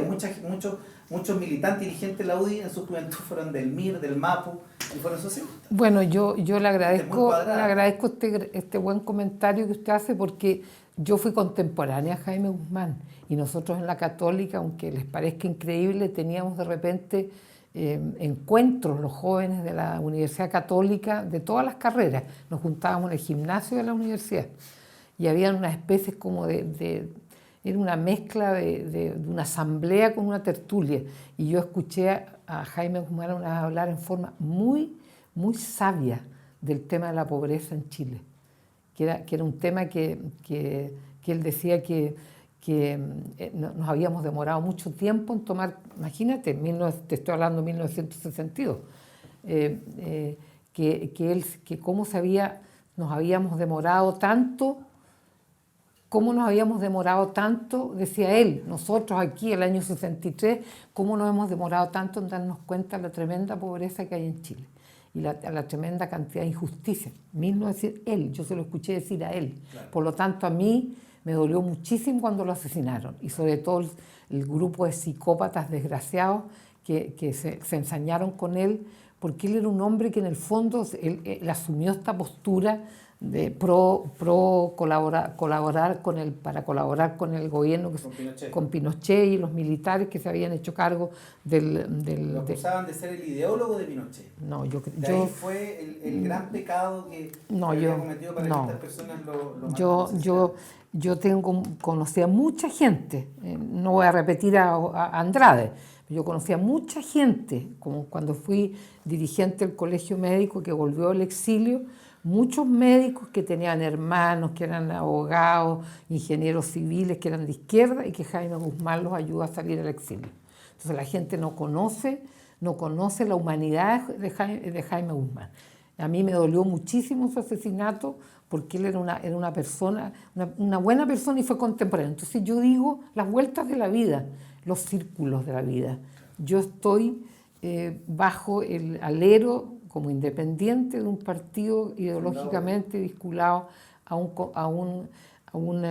muchos militantes y dirigentes de la UDI en su juventud fueron del MIR, del MAPU, y fueron socialistas. Bueno, yo le Muy agradezco, cuadrada. este buen comentario que usted hace, porque yo fui contemporánea a Jaime Guzmán, y nosotros en la Católica, aunque les parezca increíble, teníamos de repente encuentros los jóvenes de la Universidad Católica de todas las carreras. Nos juntábamos en el gimnasio de la universidad y había una especie como era una mezcla de una asamblea con una tertulia, y yo escuché a Jaime Guzmán una vez hablar en forma muy, muy sabia del tema de la pobreza en Chile, que era un tema que él decía que nos habíamos demorado mucho tiempo en tomar, imagínate, te estoy hablando de 1962, que cómo nos habíamos demorado tanto. ¿Cómo nos habíamos demorado tanto? Decía él, nosotros aquí, el año 63, ¿cómo nos hemos demorado tanto en darnos cuenta de la tremenda pobreza que hay en Chile? Y la tremenda cantidad de injusticia. Yo se lo escuché decir a él. Claro. Por lo tanto, a mí me dolió muchísimo cuando lo asesinaron. Y sobre todo el grupo de psicópatas desgraciados que se ensañaron con él, porque él era un hombre que en el fondo él asumió esta postura de colaborar para colaborar con el gobierno con Pinochet y los militares que se habían hecho cargo Lo acusaban de ser el ideólogo de Pinochet. No, De ahí fue el gran pecado que había cometido para que estas personas lo mataran. Yo conocí a mucha gente, no voy a repetir a Andrade, yo conocí a mucha gente, como cuando fui dirigente del colegio médico que volvió al exilio, muchos médicos que tenían hermanos, que eran abogados, ingenieros civiles, que eran de izquierda, y que Jaime Guzmán los ayudó a salir al exilio. Entonces la gente no conoce la humanidad de Jaime Guzmán. A mí me dolió muchísimo su asesinato, porque él era una persona, una buena persona, y fue contemporáneo. Entonces yo digo, las vueltas de la vida, los círculos de la vida. Yo estoy bajo el alero como independiente de un partido ideológicamente vinculado a un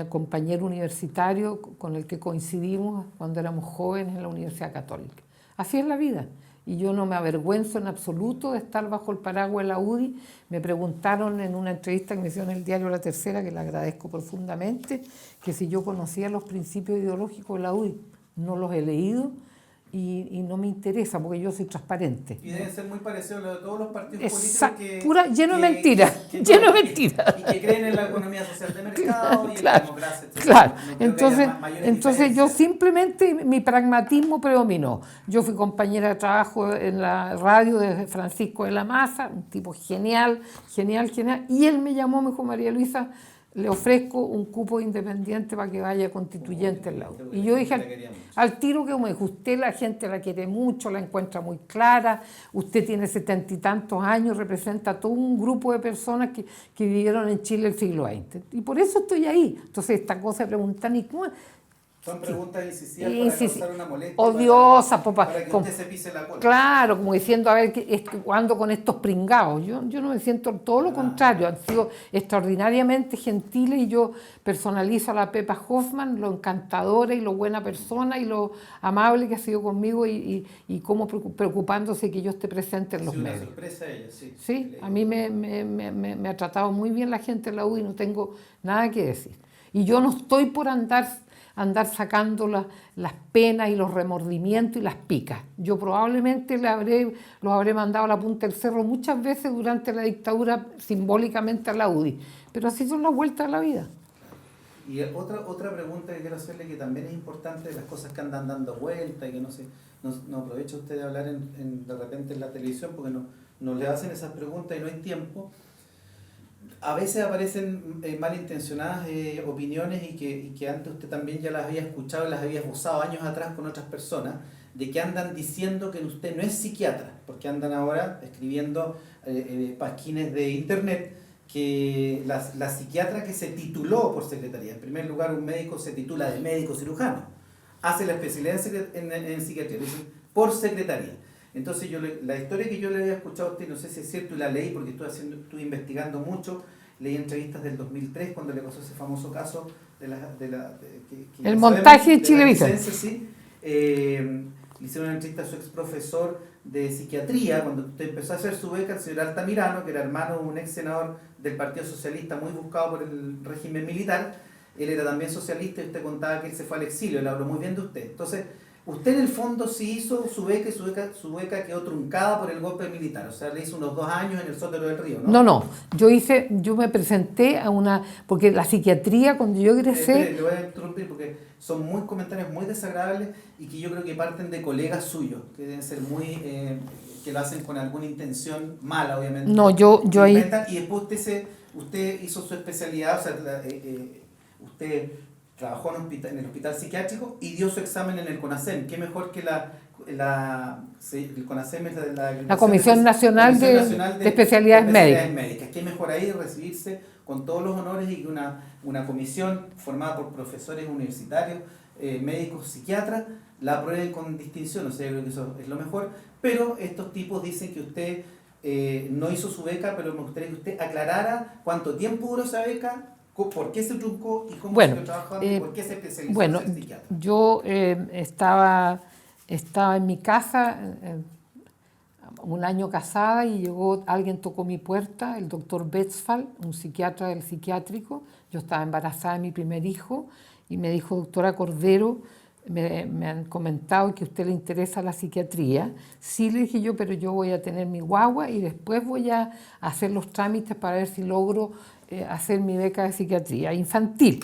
compañero universitario con el que coincidimos cuando éramos jóvenes en la Universidad Católica. Así es la vida. Y yo no me avergüenzo en absoluto de estar bajo el paraguas de la UDI. Me preguntaron en una entrevista que me hicieron en el diario La Tercera, que le agradezco profundamente, que si yo conocía los principios ideológicos de la UDI. No los he leído, y no me interesa porque yo soy transparente. Y deben ser muy parecidos a los de todos los partidos Exacto, políticos lleno de mentiras, lleno de mentiras. Y que creen en la economía social de mercado y en la Claro, democracia, etc. claro. No creo que haya mayores Entonces yo diferencias. simplemente, mi pragmatismo predominó. Yo fui compañera de trabajo en la radio de Francisco de la Maza, un tipo genial, genial, genial. Y él me llamó, me dijo, María Luisa, le ofrezco un cupo independiente para que vaya constituyente en la U. Y yo dije al tiro que me dijo, usted la gente la quiere mucho, la encuentra muy clara, usted tiene 70 y tantos años, representa a todo un grupo de personas que vivieron en Chile el siglo XX. Y por eso estoy ahí. Entonces esta cosa de preguntar, ¿y cómo? Son preguntas incisivas para causar una molestia. Odiosa, para que usted se pise la cola. Claro, como diciendo, a ver, ¿cuándo con estos pringados? Yo no me siento, todo lo contrario, han sido extraordinariamente gentiles y yo personalizo a la Pepa Hoffman, lo encantadora y lo buena persona y lo amable que ha sido conmigo y cómo preocupándose que yo esté presente en los medios. Una sorpresa ella, sí. Sí, a mí me ha tratado muy bien la gente en la U y no tengo nada que decir. Y yo no estoy por andar sacando las penas y los remordimientos y las picas. Yo probablemente los habré mandado a la punta del cerro muchas veces durante la dictadura, simbólicamente a la UDI, pero así son las vueltas de la vida. Y otra pregunta que quiero hacerle, que también es importante, de las cosas que andan dando vueltas y que no aprovecha usted de hablar de repente en la televisión porque no le hacen esas preguntas y no hay tiempo. A veces aparecen malintencionadas opiniones y que antes usted también ya las había escuchado y las había usado años atrás con otras personas, de que andan diciendo que usted no es psiquiatra, porque andan ahora escribiendo pasquines de internet que la psiquiatra que se tituló por secretaría, en primer lugar un médico se titula de médico cirujano, hace la especialidad en psiquiatría, dicen por secretaría. Entonces la historia que yo le había escuchado a usted, no sé si es cierto y la leí porque estuve investigando mucho, leí entrevistas del 2003 cuando le pasó ese famoso caso el montaje de Chilevisión. Sí, le hicieron una entrevista a su ex profesor de psiquiatría cuando usted empezó a hacer su beca, el señor Altamirano, que era hermano de un ex senador del Partido Socialista muy buscado por el régimen militar. Él era también socialista y usted contaba que él se fue al exilio, le habló muy bien de usted. Entonces, usted en el fondo sí hizo su beca y su beca quedó truncada por el golpe militar, o sea, le hizo unos 2 años en el Sótero del Río, ¿no? No, yo me presenté a porque la psiquiatría cuando yo egresé... Le voy a interrumpir porque son comentarios muy desagradables y que yo creo que parten de colegas suyos, que deben ser muy... que lo hacen con alguna intención mala, obviamente. No, yo ahí... Y después usted hizo su especialidad, o sea, usted trabajó en el hospital psiquiátrico y dio su examen en el CONASEM. ¿Qué mejor que el CONASEM es la Comisión Nacional de Especialidades Médicas? ¿Qué mejor ahí recibirse con todos los honores y que una comisión formada por profesores universitarios, médicos, psiquiatras, la aprueben con distinción? O sea, yo creo que eso es lo mejor. Pero estos tipos dicen que usted no hizo su beca, pero me gustaría que usted aclarara cuánto tiempo duró esa beca, por qué se truncó y cómo se trabajó y por qué se especializó en ser psiquiatra. Yo estaba en mi casa, un año casada, y alguien tocó mi puerta, el doctor Betzfall, un psiquiatra del psiquiátrico. Yo estaba embarazada de mi primer hijo y me dijo, doctora Cordero, me han comentado que a usted le interesa la psiquiatría. Sí, le dije yo, pero yo voy a tener mi guagua y después voy a hacer los trámites para ver si logro hacer mi beca de psiquiatría infantil.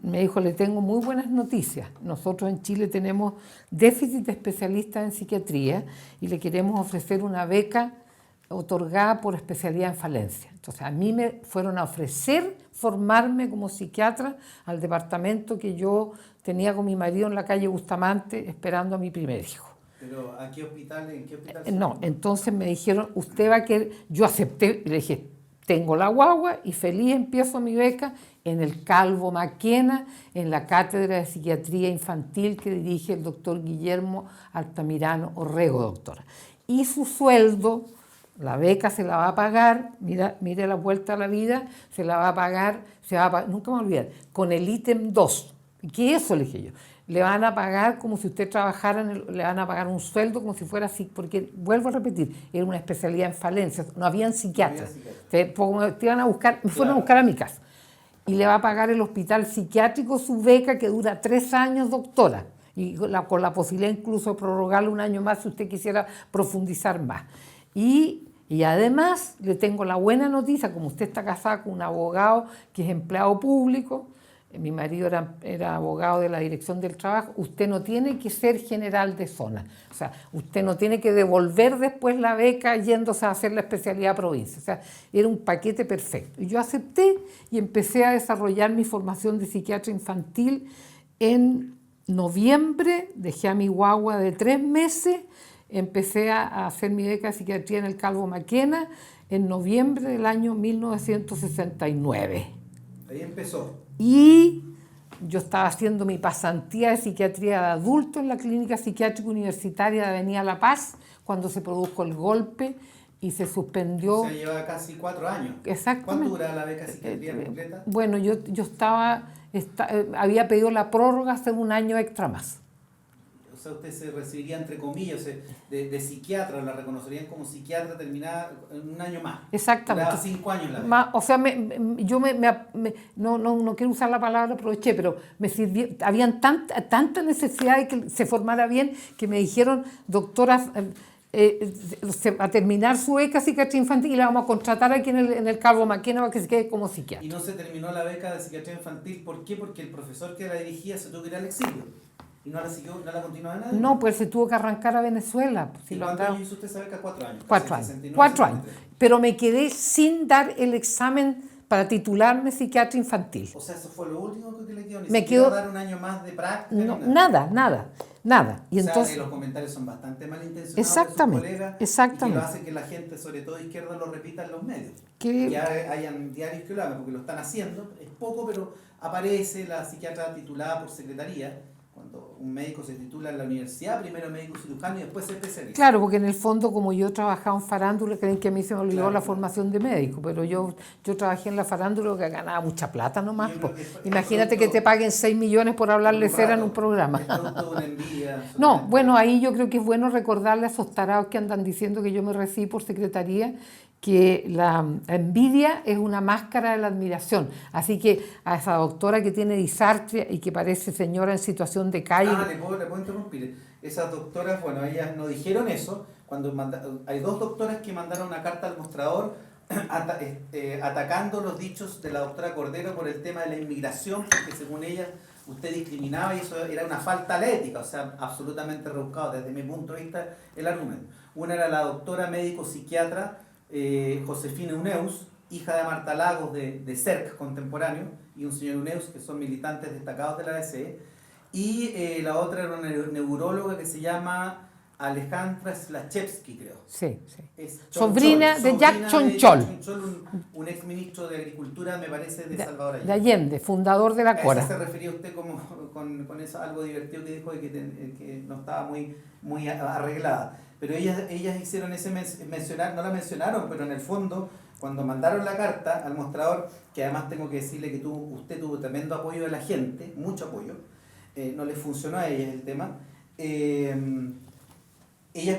Me dijo, le tengo muy buenas noticias. Nosotros en Chile tenemos déficit de especialistas en psiquiatría y le queremos ofrecer una beca otorgada por especialidad en falencia. Entonces, a mí me fueron a ofrecer formarme como psiquiatra al departamento que yo tenía con mi marido en la calle Bustamante esperando a mi primer hijo. ¿Pero a qué hospital? ¿En qué hospital? No, entonces me dijeron, usted va a querer... Yo acepté y le dije, tengo la guagua y feliz empiezo mi beca en el Calvo Maquena, en la cátedra de psiquiatría infantil que dirige el doctor Guillermo Altamirano Orrego, doctora. Y su sueldo, la beca se la va a pagar, mire la vuelta a la vida, se la va a pagar, nunca me voy a olvidar, con el ítem 2. ¿Qué es eso? Le dije yo. Le van a pagar como si usted trabajara, le van a pagar un sueldo como si fuera así, porque, vuelvo a repetir, era una especialidad en falencias, no habían psiquiatras. Te iban a buscar, me fueron a buscar a mi casa. Y le va a pagar el hospital psiquiátrico su beca que dura 3 años, doctora. y con la posibilidad incluso de prorrogarlo un año más si usted quisiera profundizar más. Y además le tengo la buena noticia, como usted está casada con un abogado que es empleado público, mi marido era abogado de la Dirección del Trabajo, usted no tiene que ser general de zona, o sea, usted no tiene que devolver después la beca yéndose a hacer la especialidad provincia, o sea, era un paquete perfecto. Y yo acepté y empecé a desarrollar mi formación de psiquiatra infantil. En noviembre dejé a mi guagua de 3 meses, empecé a hacer mi beca de psiquiatría en el Calvo Maquena en noviembre del año 1969. Ahí empezó. Y yo estaba haciendo mi pasantía de psiquiatría de adulto en la Clínica Psiquiátrica Universitaria de Avenida La Paz cuando se produjo el golpe y se suspendió. O sea, lleva casi 4 años. Exactamente. ¿Cuánto dura la beca de psiquiatría completa? Bueno, yo había pedido la prórroga hace un año extra más. O sea, usted se recibiría, entre comillas, de psiquiatra, la reconocerían como psiquiatra terminada en un año más. Exactamente. Duraba 5 años la beca. O sea, no quiero usar la palabra aproveché, pero me sirvió, habían tanta necesidad de que se formara bien que me dijeron, doctora, a terminar su beca psiquiatría infantil y la vamos a contratar aquí en el Calvo Maquena para que se quede como psiquiatra. Y no se terminó la beca de psiquiatría infantil, ¿por qué? Porque el profesor que la dirigía se tuvo que ir al exilio. ¿Y no la continuaba nadie? No, pues se tuvo que arrancar a Venezuela. ¿Y cuántos años hizo usted esa beca? 4 años. 4 años. 69, 4 años. 73. Pero me quedé sin dar el examen para titularme psiquiatra infantil. O sea, eso fue lo último que le quedó. Ni Me siquiera quedó dar un año más de práctica. No, ni nada. Y o sea, entonces, los comentarios son bastante malintencionados exactamente, de sus colegas exactamente. y que lo hace que la gente, sobre todo izquierda, lo repita en los medios. Que ya hayan diarios que lo hagan, porque lo están haciendo, es poco, pero aparece la psiquiatra titulada por secretaría. Cuando un médico se titula en la universidad, primero médico cirujano y después se especializa. Claro, porque en el fondo, como yo trabajaba en farándula, creen que a mí se me olvidó Claro, la formación de médico, pero yo trabajé en la farándula que ganaba mucha plata nomás. Imagínate que te paguen 6 millones por hablarle cera en un programa. Es producto de una envidia. No, bueno, ahí yo creo que es bueno recordarle a esos tarados que andan diciendo que yo me recibí por secretaría, que la envidia es una máscara de la admiración. Así que a esa doctora que tiene disartria y que parece señora en situación de calle... ¿Le puedo interrumpir? Esas doctoras, bueno, ellas no dijeron eso. Hay 2 doctoras que mandaron una carta al mostrador atacando los dichos de la doctora Cordero por el tema de la inmigración, porque según ellas usted discriminaba y eso era una falta a la ética, o sea, absolutamente rebuscado desde mi punto de vista el argumento. Una era la doctora médico psiquiatra Josefina Uneus, hija de Marta Lagos de CERC contemporáneo, y un señor Uneus que son militantes destacados de la ADC, y la otra era una neuróloga que se llama Alejandra Slachevsky, creo. Sí. Sobrina de Jack Chonchol. Un ex ministro de Agricultura, me parece, de Salvador Allende. De Allende, fundador de la Cora. ¿A eso se refería usted con eso, algo divertido que dijo de que no estaba muy arreglada? Pero ellas hicieron ese mencionar, no la mencionaron, pero en el fondo, cuando mandaron la carta al mostrador, que además tengo que decirle que usted tuvo tremendo apoyo de la gente, mucho apoyo, no les funcionó a ellas el tema, ellas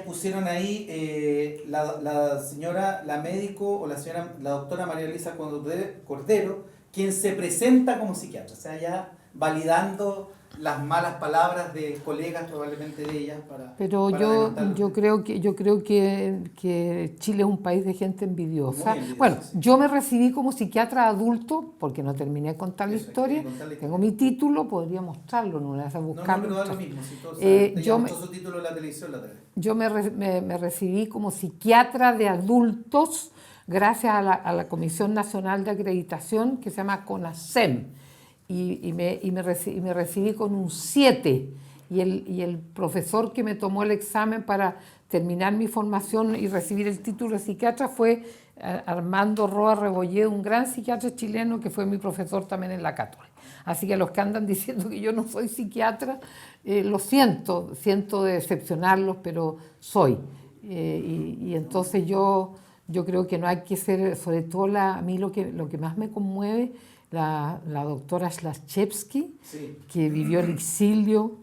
pusieron ahí la señora, la médico o la doctora María Luisa Cordero, quien se presenta como psiquiatra, o sea, ya validando las malas palabras de colegas probablemente de ellas pero yo creo que Chile es un país de gente envidiosa. Bueno, yo me recibí como psiquiatra adulto porque no terminé de contar la historia. Tengo mi título, podría mostrarlo, no le vas a buscarlo. No, pero da lo mismo, si todos su título en la televisión la tele. Yo me recibí como psiquiatra de adultos gracias a la Comisión Nacional de Acreditación que se llama CONASEM. Y me recibí con un 7 y el profesor que me tomó el examen para terminar mi formación y recibir el título de psiquiatra fue Armando Roa Rebolledo, un gran psiquiatra chileno que fue mi profesor también en la Católica. Así que a los que andan diciendo que yo no soy psiquiatra, lo siento de decepcionarlos, pero soy. Y entonces yo creo que no hay que ser, sobre todo a mí lo que más me conmueve, la doctora Slachevsky, sí, que vivió el exilio,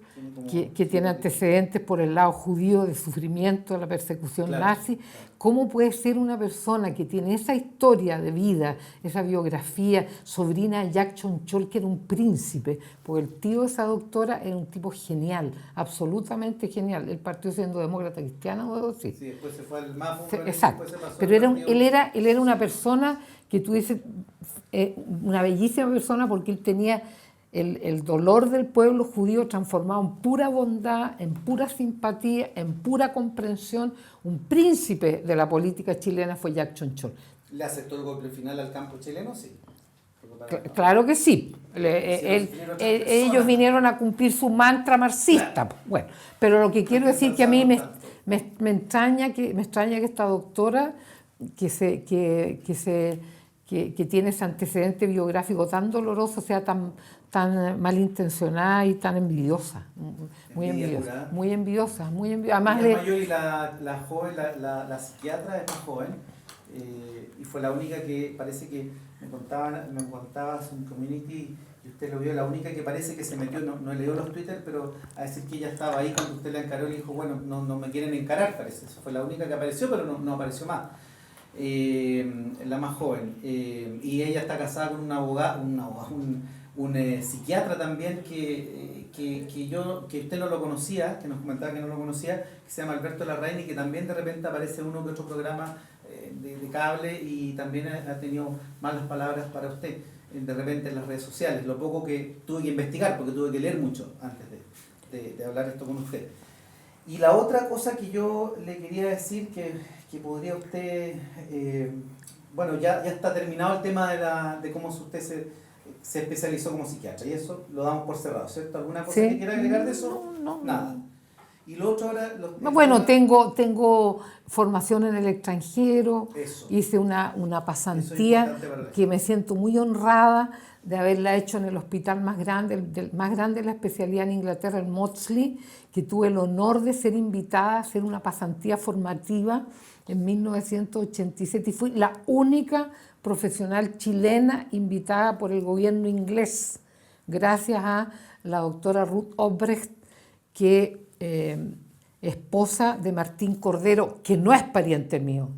que tiene antecedentes por el lado judío de sufrimiento, de la persecución Claro, nazi. claro. ¿Cómo puede ser una persona que tiene esa historia de vida, esa biografía, sobrina de Jacques Chonchol, que era un príncipe? Porque el tío de esa doctora era un tipo genial, absolutamente genial. Él partió siendo demócrata cristiano, debo decir. Sí, después se fue al MAPU. Exacto, después se pasó pero al partido. él era una persona que tú dices, una bellísima persona, porque él tenía el dolor del pueblo judío transformado en pura bondad, en pura simpatía, en pura comprensión. Un príncipe de la política chilena fue Jacques Chonchol. ¿Le aceptó el golpe final al campo chileno? Sí. Claro que sí. Ellos vinieron a cumplir su mantra marxista. Claro. Bueno, pero lo que quiero decir que a mí me extraña que esta doctora que tiene ese antecedente biográfico tan doloroso sea tan malintencionada y tan envidiosa. Muy envidiosa. Además mayor y la joven, la psiquiatra es más joven, y fue la única que parece que me contabas un community, y usted lo vio, la única que parece que se metió, no leyó los Twitter, pero a decir que ella estaba ahí cuando usted la encaró y dijo, bueno, no me quieren encarar, parece. Esa fue la única que apareció, pero no apareció más. La más joven. Y ella está casada con un abogado, un psiquiatra también que usted no lo conocía, que nos comentaba que no lo conocía, que se llama Alberto Larraín, y que también de repente aparece en uno que otro programa de cable, y también ha tenido malas palabras para usted de repente en las redes sociales. Lo poco que tuve que investigar, porque tuve que leer mucho antes de hablar esto con usted. Y la otra cosa que yo le quería decir, que podría usted, bueno, ya está terminado el tema de cómo usted se especializó como psiquiatra, y eso lo damos por cerrado, ¿cierto? ¿Alguna cosa que quiera agregar de eso? No. Nada. Y lo otro ahora... Bueno, tengo formación en el extranjero, eso. Hice una pasantía que me siento muy honrada de haberla hecho en el hospital más grande de la especialidad en Inglaterra, el Maudsley, que tuve el honor de ser invitada a hacer una pasantía formativa en 1987, y fui la única profesional chilena invitada por el gobierno inglés, gracias a la doctora Ruth Obrecht, que esposa de Martín Cordero, que no es pariente mío,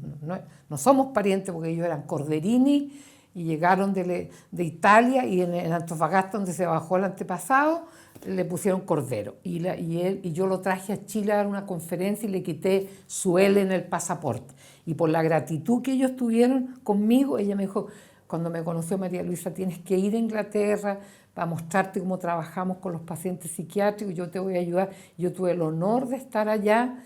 no somos parientes porque ellos eran corderini y llegaron de Italia, y en Antofagasta, donde se bajó el antepasado, le pusieron Cordero, y yo lo traje a Chile a dar una conferencia y le quité su L en el pasaporte, y por la gratitud que ellos tuvieron conmigo, ella me dijo, cuando me conoció, María Luisa, tienes que ir a Inglaterra para mostrarte cómo trabajamos con los pacientes psiquiátricos, yo te voy a ayudar. Yo tuve el honor de estar allá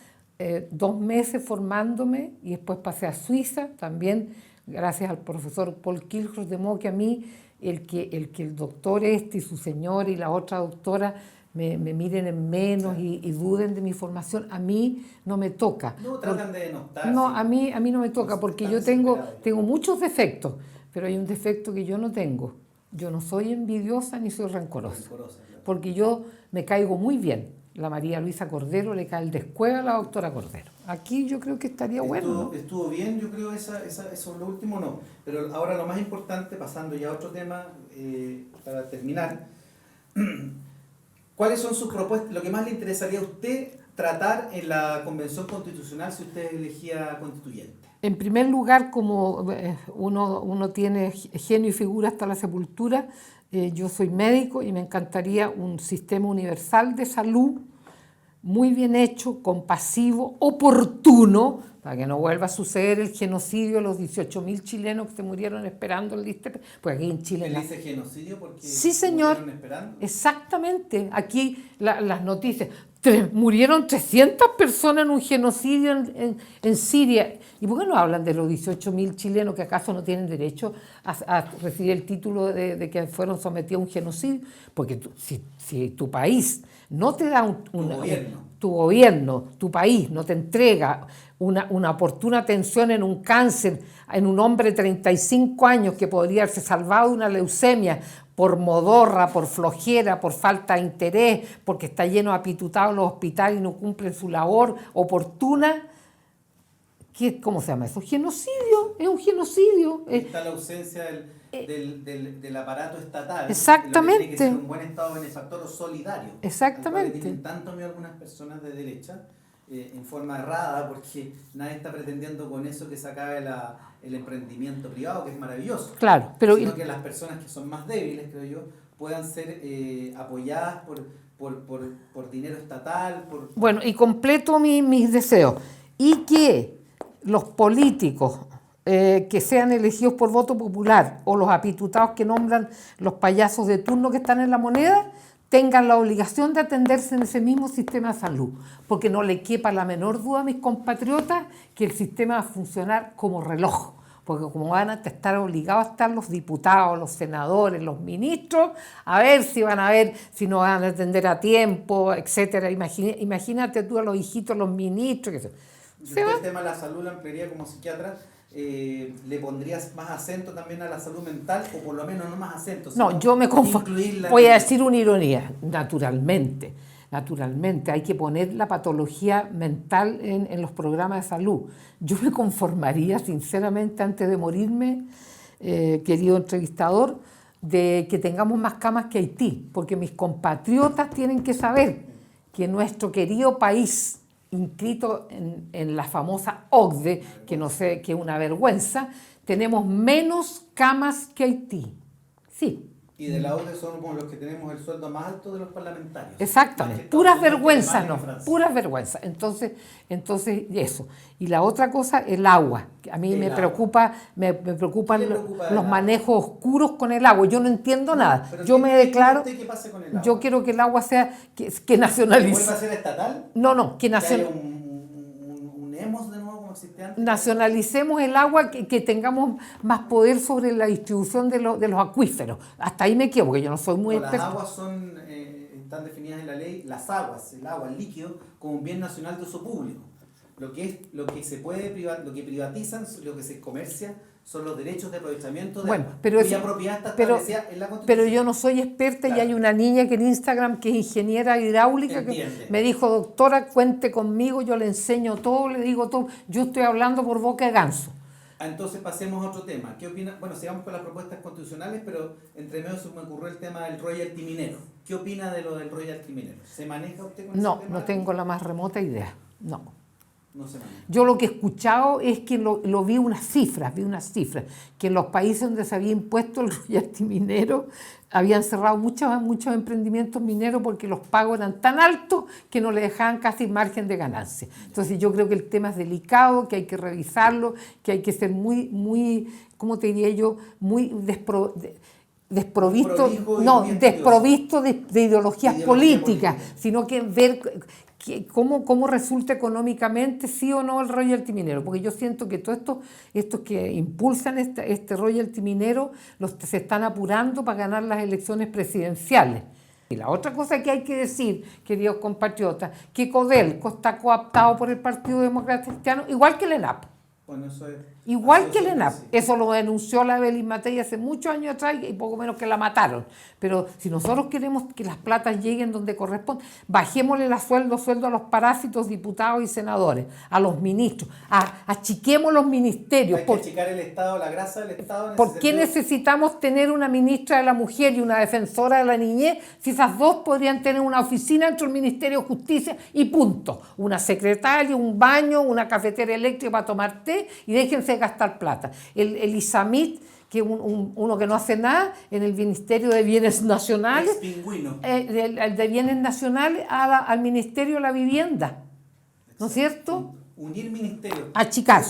2 meses formándome, y después pasé a Suiza, también gracias al profesor Paul Kilhorst de Moe, que a mí, el que el doctor y su señora y la otra doctora me miren en menos y duden de mi formación, a mí no me toca. No, tratan de denostar. No, a mí no me toca, porque yo tengo muchos defectos, pero hay un defecto que yo no tengo. Yo no soy envidiosa ni soy rencorosa, porque yo me caigo muy bien. La María Luisa Cordero le cae el descueve a la doctora Cordero. Aquí yo creo que estaría bueno, ¿no? Estuvo bien, yo creo, eso lo último no. Pero ahora lo más importante, pasando ya a otro tema, para terminar, ¿cuáles son sus propuestas? Lo que más le interesaría a usted tratar en la Convención Constitucional si usted elegía constituyente. En primer lugar, como uno tiene genio y figura hasta la sepultura, yo soy médico y me encantaría un sistema universal de salud muy bien hecho, compasivo, oportuno, para que no vuelva a suceder el genocidio de los 18.000 chilenos que se murieron esperando el liste. Pues aquí en Chile... ¿Él dice genocidio porque sí, señor, murieron esperando? Exactamente. Aquí las noticias... Murieron 300 personas en un genocidio en Siria. ¿Y por qué no hablan de los 18.000 chilenos que acaso no tienen derecho a recibir el título de que fueron sometidos a un genocidio? Porque si tu país no te da tu gobierno, tu país no te entrega una oportuna atención en un cáncer, en un hombre de 35 años que podría haberse salvado de una leucemia, por modorra, por flojera, por falta de interés, porque está lleno de apitutados los hospitales y no cumplen su labor oportuna. ¿Cómo se llama eso? Genocidio, es un genocidio. Está la ausencia del del aparato estatal. Exactamente. Lo que tiene que ser un buen Estado benefactor o solidario. Exactamente. Al cual le tienen tanto miedo algunas personas de derecha, en forma errada, porque nadie está pretendiendo con eso que se acabe el emprendimiento privado, que es maravilloso. Claro, pero sino que las personas que son más débiles, creo yo, puedan ser apoyadas por dinero estatal. Bueno, y completo mis deseos. Y que los políticos que sean elegidos por voto popular o los apitutados que nombran los payasos de turno que están en la moneda tengan la obligación de atenderse en ese mismo sistema de salud, porque no le quepa la menor duda a mis compatriotas que el sistema va a funcionar como reloj, porque como van a estar obligados a estar los diputados, los senadores, los ministros, a ver si si no van a atender a tiempo, etcétera. Imagínate tú a los hijitos, los ministros. El tema de la salud lo ampliaría como psiquiatra. ¿Le pondrías más acento también a la salud mental, o por lo menos no más acento? No, yo me conformo. Voy a decir una ironía, naturalmente, hay que poner la patología mental en los programas de salud. Yo me conformaría, sinceramente, antes de morirme, querido entrevistador, de que tengamos más camas que Haití, porque mis compatriotas tienen que saber que nuestro querido país, inscrito en la famosa OCDE, que no sé, que es una vergüenza, tenemos menos camas que Haití. Sí. Y de la OCDE somos los que tenemos el sueldo más alto de los parlamentarios. Exactamente, puras vergüenzas, no, puras vergüenzas. Entonces eso. Y la otra cosa, el agua. A mí me preocupan los manejos oscuros con el agua. Yo no entiendo nada. Yo me declaro. ¿Qué pase con el agua? Yo quiero que el agua sea que nacionalice. ¿Vuelva a ser estatal? No, que haya un EMOS de nuevo como existía antes. Nacionalicemos el agua, que tengamos más poder sobre la distribución de los acuíferos. Hasta ahí me quedo, porque yo no soy muy experto. Las aguas están definidas en la ley, las aguas, el agua, el líquido, como un bien nacional de uso público. Lo que privatizan, lo que se comercia, son los derechos de aprovechamiento de agua, cuya propiedad está establecida en la Constitución. Pero yo no soy experta, claro. Y hay una niña que en Instagram, que es ingeniera hidráulica, que me dijo: doctora, cuente conmigo, yo le enseño todo, le digo todo. Yo estoy hablando por boca de ganso. Entonces pasemos a otro tema. ¿Qué opina? Bueno, sigamos con las propuestas constitucionales, pero entre medio se me ocurrió el tema del royalty minero. ¿Qué opina de lo del royalty minero? ¿Se maneja usted con ese tema? No tengo la más remota idea, no. No se maneja. Yo lo que he escuchado es que vi unas cifras, que en los países donde se había impuesto el royalty minero habían cerrado muchos emprendimientos mineros porque los pagos eran tan altos que no le dejaban casi margen de ganancia. Entonces yo creo que el tema es delicado, que hay que revisarlo, que hay que ser muy, ¿cómo te diría yo? Muy desprovisto de ideologías políticas, sino que ver cómo resulta económicamente sí o no el royalty minero, porque yo siento que todos estos que impulsan este royalty minero se están apurando para ganar las elecciones presidenciales. Y la otra cosa que hay que decir, queridos compatriotas, que Codelco está cooptado por el Partido Demócrata Cristiano, igual que el ENAP. Bueno, eso es, igual que el ENAP. Sí. Eso lo denunció la Evelyn Matei hace muchos años atrás y poco menos que la mataron. Pero si nosotros queremos que las platas lleguen donde corresponde, bajémosle el sueldo a los parásitos diputados y senadores, a los ministros, achiquemos los ministerios. Hay que achicar el Estado, la grasa del Estado. ¿Por qué necesitamos tener una ministra de la Mujer y una defensora de la niñez si esas dos podrían tener una oficina dentro del Ministerio de Justicia y punto? Una secretaria, un baño, una cafetera eléctrica para tomar té, y déjense de gastar plata. El ISAMIT, que es uno que no hace nada, en el Ministerio de Bienes Nacionales, el de Bienes Nacionales al Ministerio de la Vivienda, ¿no es cierto? Unir ministerios. Achicar,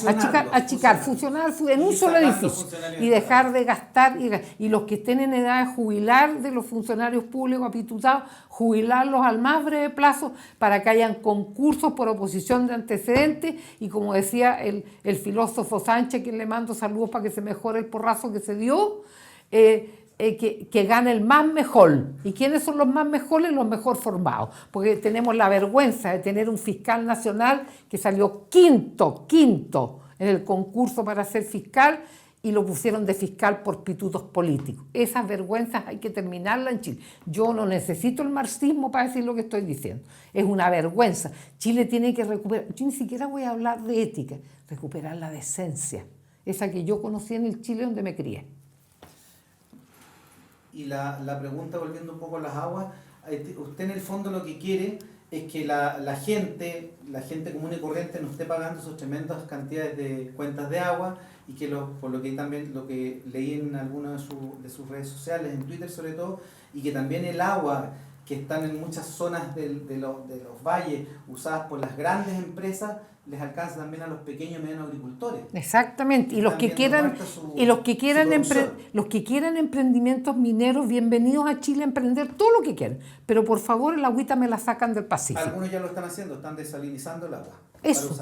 fusionar en un solo edificio y dejar de gastar. Y los que estén en edad de jubilar de los funcionarios públicos apitutados, jubilarlos al más breve plazo para que hayan concursos por oposición de antecedentes. Y como decía el filósofo Sánchez, quien le mando saludos para que se mejore el porrazo que se dio, que gane el más mejor. ¿Y quiénes son los más mejores? Los mejor formados. Porque tenemos la vergüenza de tener un fiscal nacional que salió quinto en el concurso para ser fiscal y lo pusieron de fiscal por pitutos políticos. Esas vergüenzas hay que terminarlas en Chile. Yo no necesito el marxismo para decir lo que estoy diciendo. Es una vergüenza. Chile tiene que recuperar, yo ni siquiera voy a hablar de ética, recuperar la decencia, esa que yo conocí en el Chile donde me crié. Y la pregunta, volviendo un poco a las aguas, usted en el fondo lo que quiere es que la gente común y corriente no esté pagando sus tremendas cantidades de cuentas de agua, y que por lo que también lo que leí en algunas de sus redes sociales, en Twitter sobre todo, y que también el agua que están en muchas zonas de los valles usadas por las grandes empresas les alcanza también a los pequeños y medianos agricultores. Exactamente, y los que quieran emprendimientos mineros, bienvenidos a Chile a emprender todo lo que quieran, pero por favor el agüita me la sacan del Pacífico. Algunos ya lo están haciendo, están desalinizando el agua. Eso,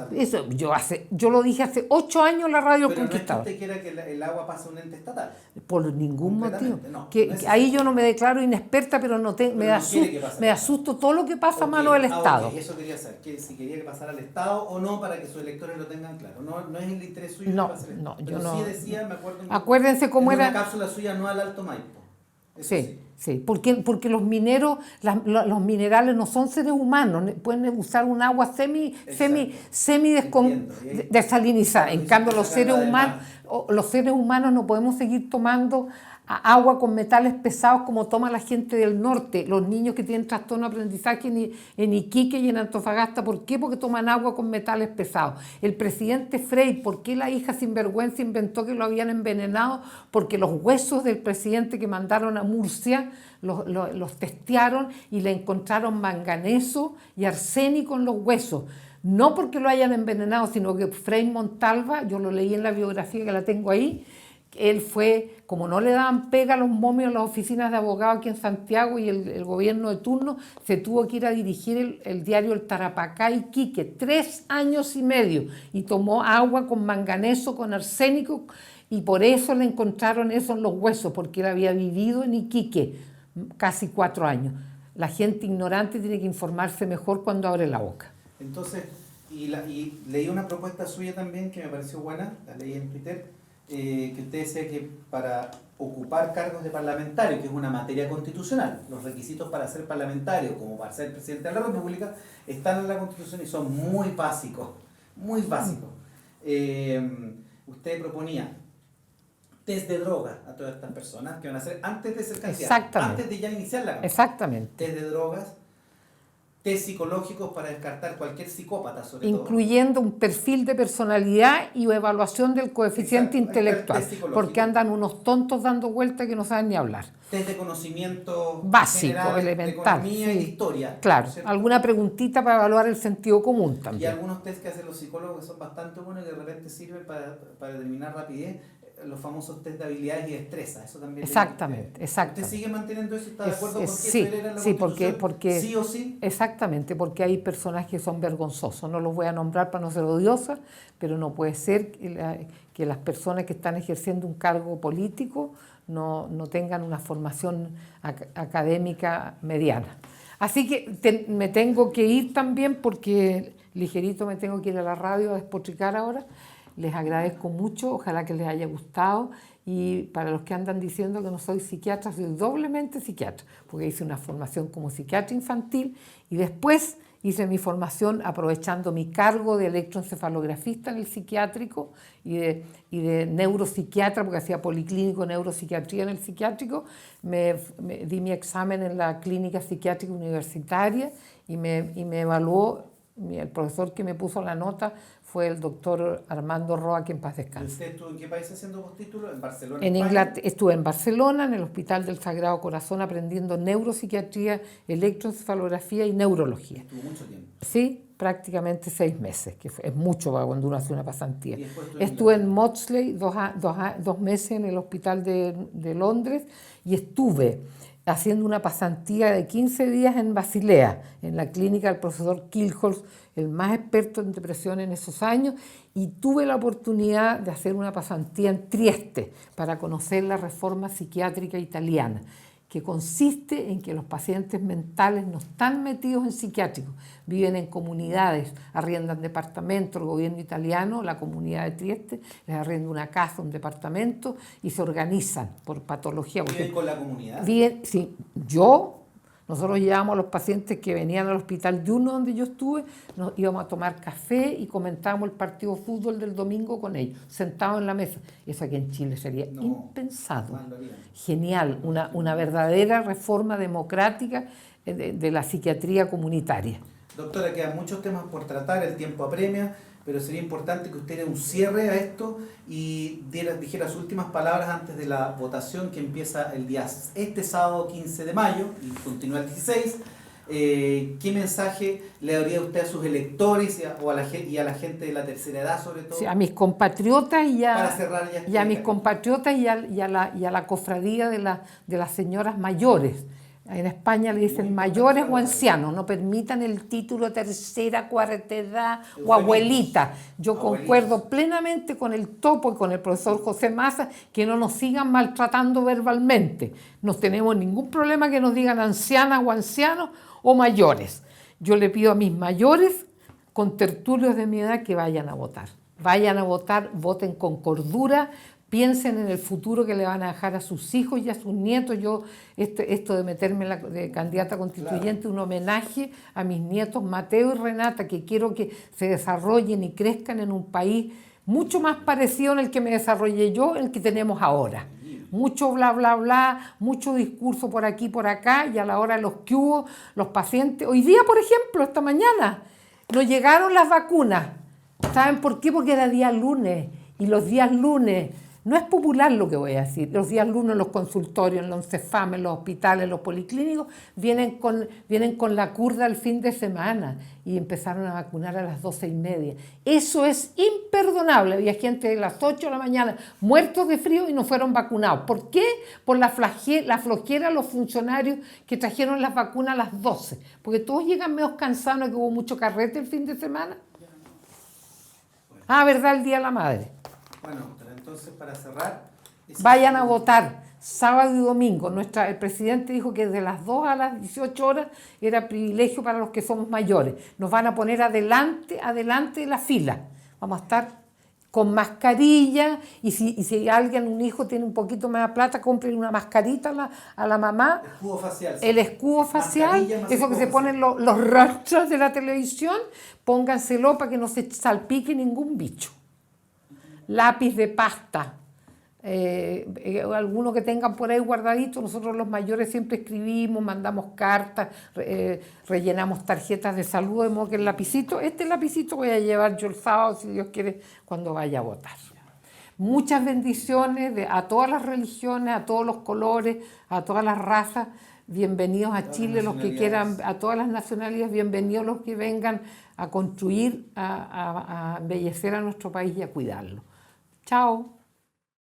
yo lo dije hace 8 años en la radio Conquistador. Pero no es que usted quiera que el agua pase a un ente estatal. Por ningún motivo. No, ahí yo no me declaro inexperta, pero me asusto todo lo que pasa a mano del Estado. Eso quería saber, que si quería que pasara al Estado o no, para que sus electores lo tengan claro. No es el interés suyo. No, que pase no, pero yo no. Sí decía, me acuerdo, acuérdense cómo era. Una cápsula suya no al Alto Maipo. Sí, porque los mineros, los minerales no son seres humanos, pueden usar un agua desalinizada. En cambio, los seres humanos no podemos seguir tomando agua con metales pesados como toma la gente del norte, los niños que tienen trastorno de aprendizaje en Iquique y en Antofagasta. ¿Por qué? Porque toman agua con metales pesados. El presidente Frei, ¿por qué la hija sinvergüenza inventó que lo habían envenenado? Porque los huesos del presidente que mandaron a Murcia los testearon y le encontraron manganeso y arsénico en los huesos. No porque lo hayan envenenado, sino que Frei Montalva, yo lo leí en la biografía que la tengo ahí, él fue, como no le daban pega a los momios en las oficinas de abogados aquí en Santiago y el gobierno de turno, se tuvo que ir a dirigir el diario El Tarapacá Iquique, 3 años y medio, y tomó agua con manganeso, con arsénico, y por eso le encontraron eso en los huesos, porque él había vivido en Iquique casi 4 años. La gente ignorante tiene que informarse mejor cuando abre la boca. Entonces, y leí una propuesta suya también que me pareció buena, la leí en Twitter, que usted decía que para ocupar cargos de parlamentario, que es una materia constitucional, los requisitos para ser parlamentario, como para ser presidente de la República, están en la Constitución y son muy básicos, muy básicos. Usted proponía test de drogas a todas estas personas que van a hacer antes de ser candidatos, antes de ya iniciar la campaña. Exactamente. Test de drogas, test psicológicos para descartar cualquier psicópata, sobre todo. Incluyendo un perfil de personalidad y evaluación del coeficiente intelectual, porque andan unos tontos dando vueltas que no saben ni hablar. Test de conocimiento básico, general, elemental. De economía y de historia. Claro, ¿cierto? Alguna preguntita para evaluar el sentido común también. Y algunos test que hacen los psicólogos que son bastante buenos y de repente sirven para determinar rapidez, los famosos test de habilidades y destreza. Eso también. Exactamente. ¿Usted sigue manteniendo eso? ¿Está de acuerdo con que sí, eso era en la sí, Constitución? porque ¿Sí o sí? Exactamente, porque hay personas que son vergonzosos. No los voy a nombrar para no ser odiosas, pero no puede ser que las personas que están ejerciendo un cargo político no tengan una formación académica mediana. Así que me tengo que ir también porque ligerito me tengo que ir a la radio a despotricar ahora. Les agradezco mucho, ojalá que les haya gustado, y para los que andan diciendo que no soy psiquiatra, soy doblemente psiquiatra, porque hice una formación como psiquiatra infantil y después hice mi formación aprovechando mi cargo de electroencefalografista en el psiquiátrico y de neuropsiquiatra, porque hacía policlínico neuropsiquiatría en el psiquiátrico. Me di mi examen en la clínica psiquiátrica universitaria y me evaluó. El profesor que me puso la nota fue el doctor Armando Roa, que en paz descanse. ¿Usted estuvo en qué país haciendo postítulo? ¿En Barcelona? En Inglaterra, estuve en Barcelona, en el Hospital del Sagrado Corazón, aprendiendo neuropsiquiatría, electroencefalografía y neurología. ¿Estuvo mucho tiempo? Sí, prácticamente 6 meses, que es mucho para cuando uno hace una pasantía. ¿Y estuve en Maudsley 2 meses en el Hospital de Londres y estuve haciendo una pasantía de 15 días en Basilea, en la clínica del profesor Kilholz, el más experto en depresión en esos años, y tuve la oportunidad de hacer una pasantía en Trieste para conocer la reforma psiquiátrica italiana, que consiste en que los pacientes mentales no están metidos en psiquiátricos, viven en comunidades, arriendan departamentos, el gobierno italiano, la comunidad de Trieste, les arrienda una casa, un departamento y se organizan por patología. ¿Viven con la comunidad? Sí, yo Nosotros llevábamos a los pacientes que venían al hospital Juno, donde yo estuve, nos íbamos a tomar café y comentábamos el partido de fútbol del domingo con ellos, sentados en la mesa. Eso aquí en Chile sería impensado. Genial, una verdadera reforma democrática de la psiquiatría comunitaria. Doctora, quedan muchos temas por tratar, el tiempo apremia, pero sería importante que usted dé un cierre a esto y dijera sus últimas palabras antes de la votación que empieza este sábado 15 de mayo y continúa el 16. ¿Qué mensaje le daría usted a sus electores y a la gente de la tercera edad, sobre todo? Sí, a mis compatriotas y a, para cerrar ya y a mis compatriotas y a la cofradía de las señoras mayores. En España le dicen mayores o ancianos, no permitan el título tercera, cuarta edad o abuelita. Yo concuerdo plenamente con el topo y con el profesor José Massa que no nos sigan maltratando verbalmente. No tenemos ningún problema que nos digan ancianas o ancianos o mayores. Yo le pido a mis mayores con tertulios de mi edad que vayan a votar. Vayan a votar, voten con cordura. Piensen en el futuro que le van a dejar a sus hijos y a sus nietos. Yo, esto de meterme de candidata constituyente, claro, un homenaje a mis nietos Mateo y Renata, que quiero que se desarrollen y crezcan en un país mucho más parecido en el que me desarrollé yo, el que tenemos ahora. Mucho bla, bla, bla, mucho discurso por aquí, por acá, y a la hora de los que hubo, los pacientes. Hoy día, por ejemplo, esta mañana, nos llegaron las vacunas. ¿Saben por qué? Porque era día lunes, y los días lunes... No es popular lo que voy a decir. Los días lunes en los consultorios, en los CEFAM, en los hospitales, en los policlínicos, vienen con la curda el fin de semana y empezaron a vacunar a las 12:30. Eso es imperdonable. Había gente de las 8 de la mañana muertos de frío y no fueron vacunados. ¿Por qué? Por la flojera de los funcionarios que trajeron las vacunas a las 12. Porque todos llegan medio cansados, que hubo mucho carrete el fin de semana. Ah, ¿verdad? El Día de la Madre. Bueno, entonces para cerrar... Vayan a votar sábado y domingo. El presidente dijo que desde las 2 a las 18 horas era privilegio para los que somos mayores. Nos van a poner adelante de la fila. Vamos a estar con mascarilla y si alguien, un hijo, tiene un poquito más de plata, compren una mascarita a la mamá. Escudo facial. El escudo facial, eso que se ponen los rostros de la televisión, pónganselo para que no se salpique ningún bicho. Lápiz de pasta, alguno que tengan por ahí guardadito. Nosotros los mayores siempre escribimos, mandamos cartas, rellenamos tarjetas de salud, de modo que el lapicito, este lapicito voy a llevar yo el sábado, si Dios quiere, cuando vaya a votar. Muchas bendiciones a todas las religiones, a todos los colores, a todas las razas. Bienvenidos a Chile los que quieran, a todas las nacionalidades, bienvenidos los que vengan a construir, a embellecer a nuestro país y a cuidarlo. Chao.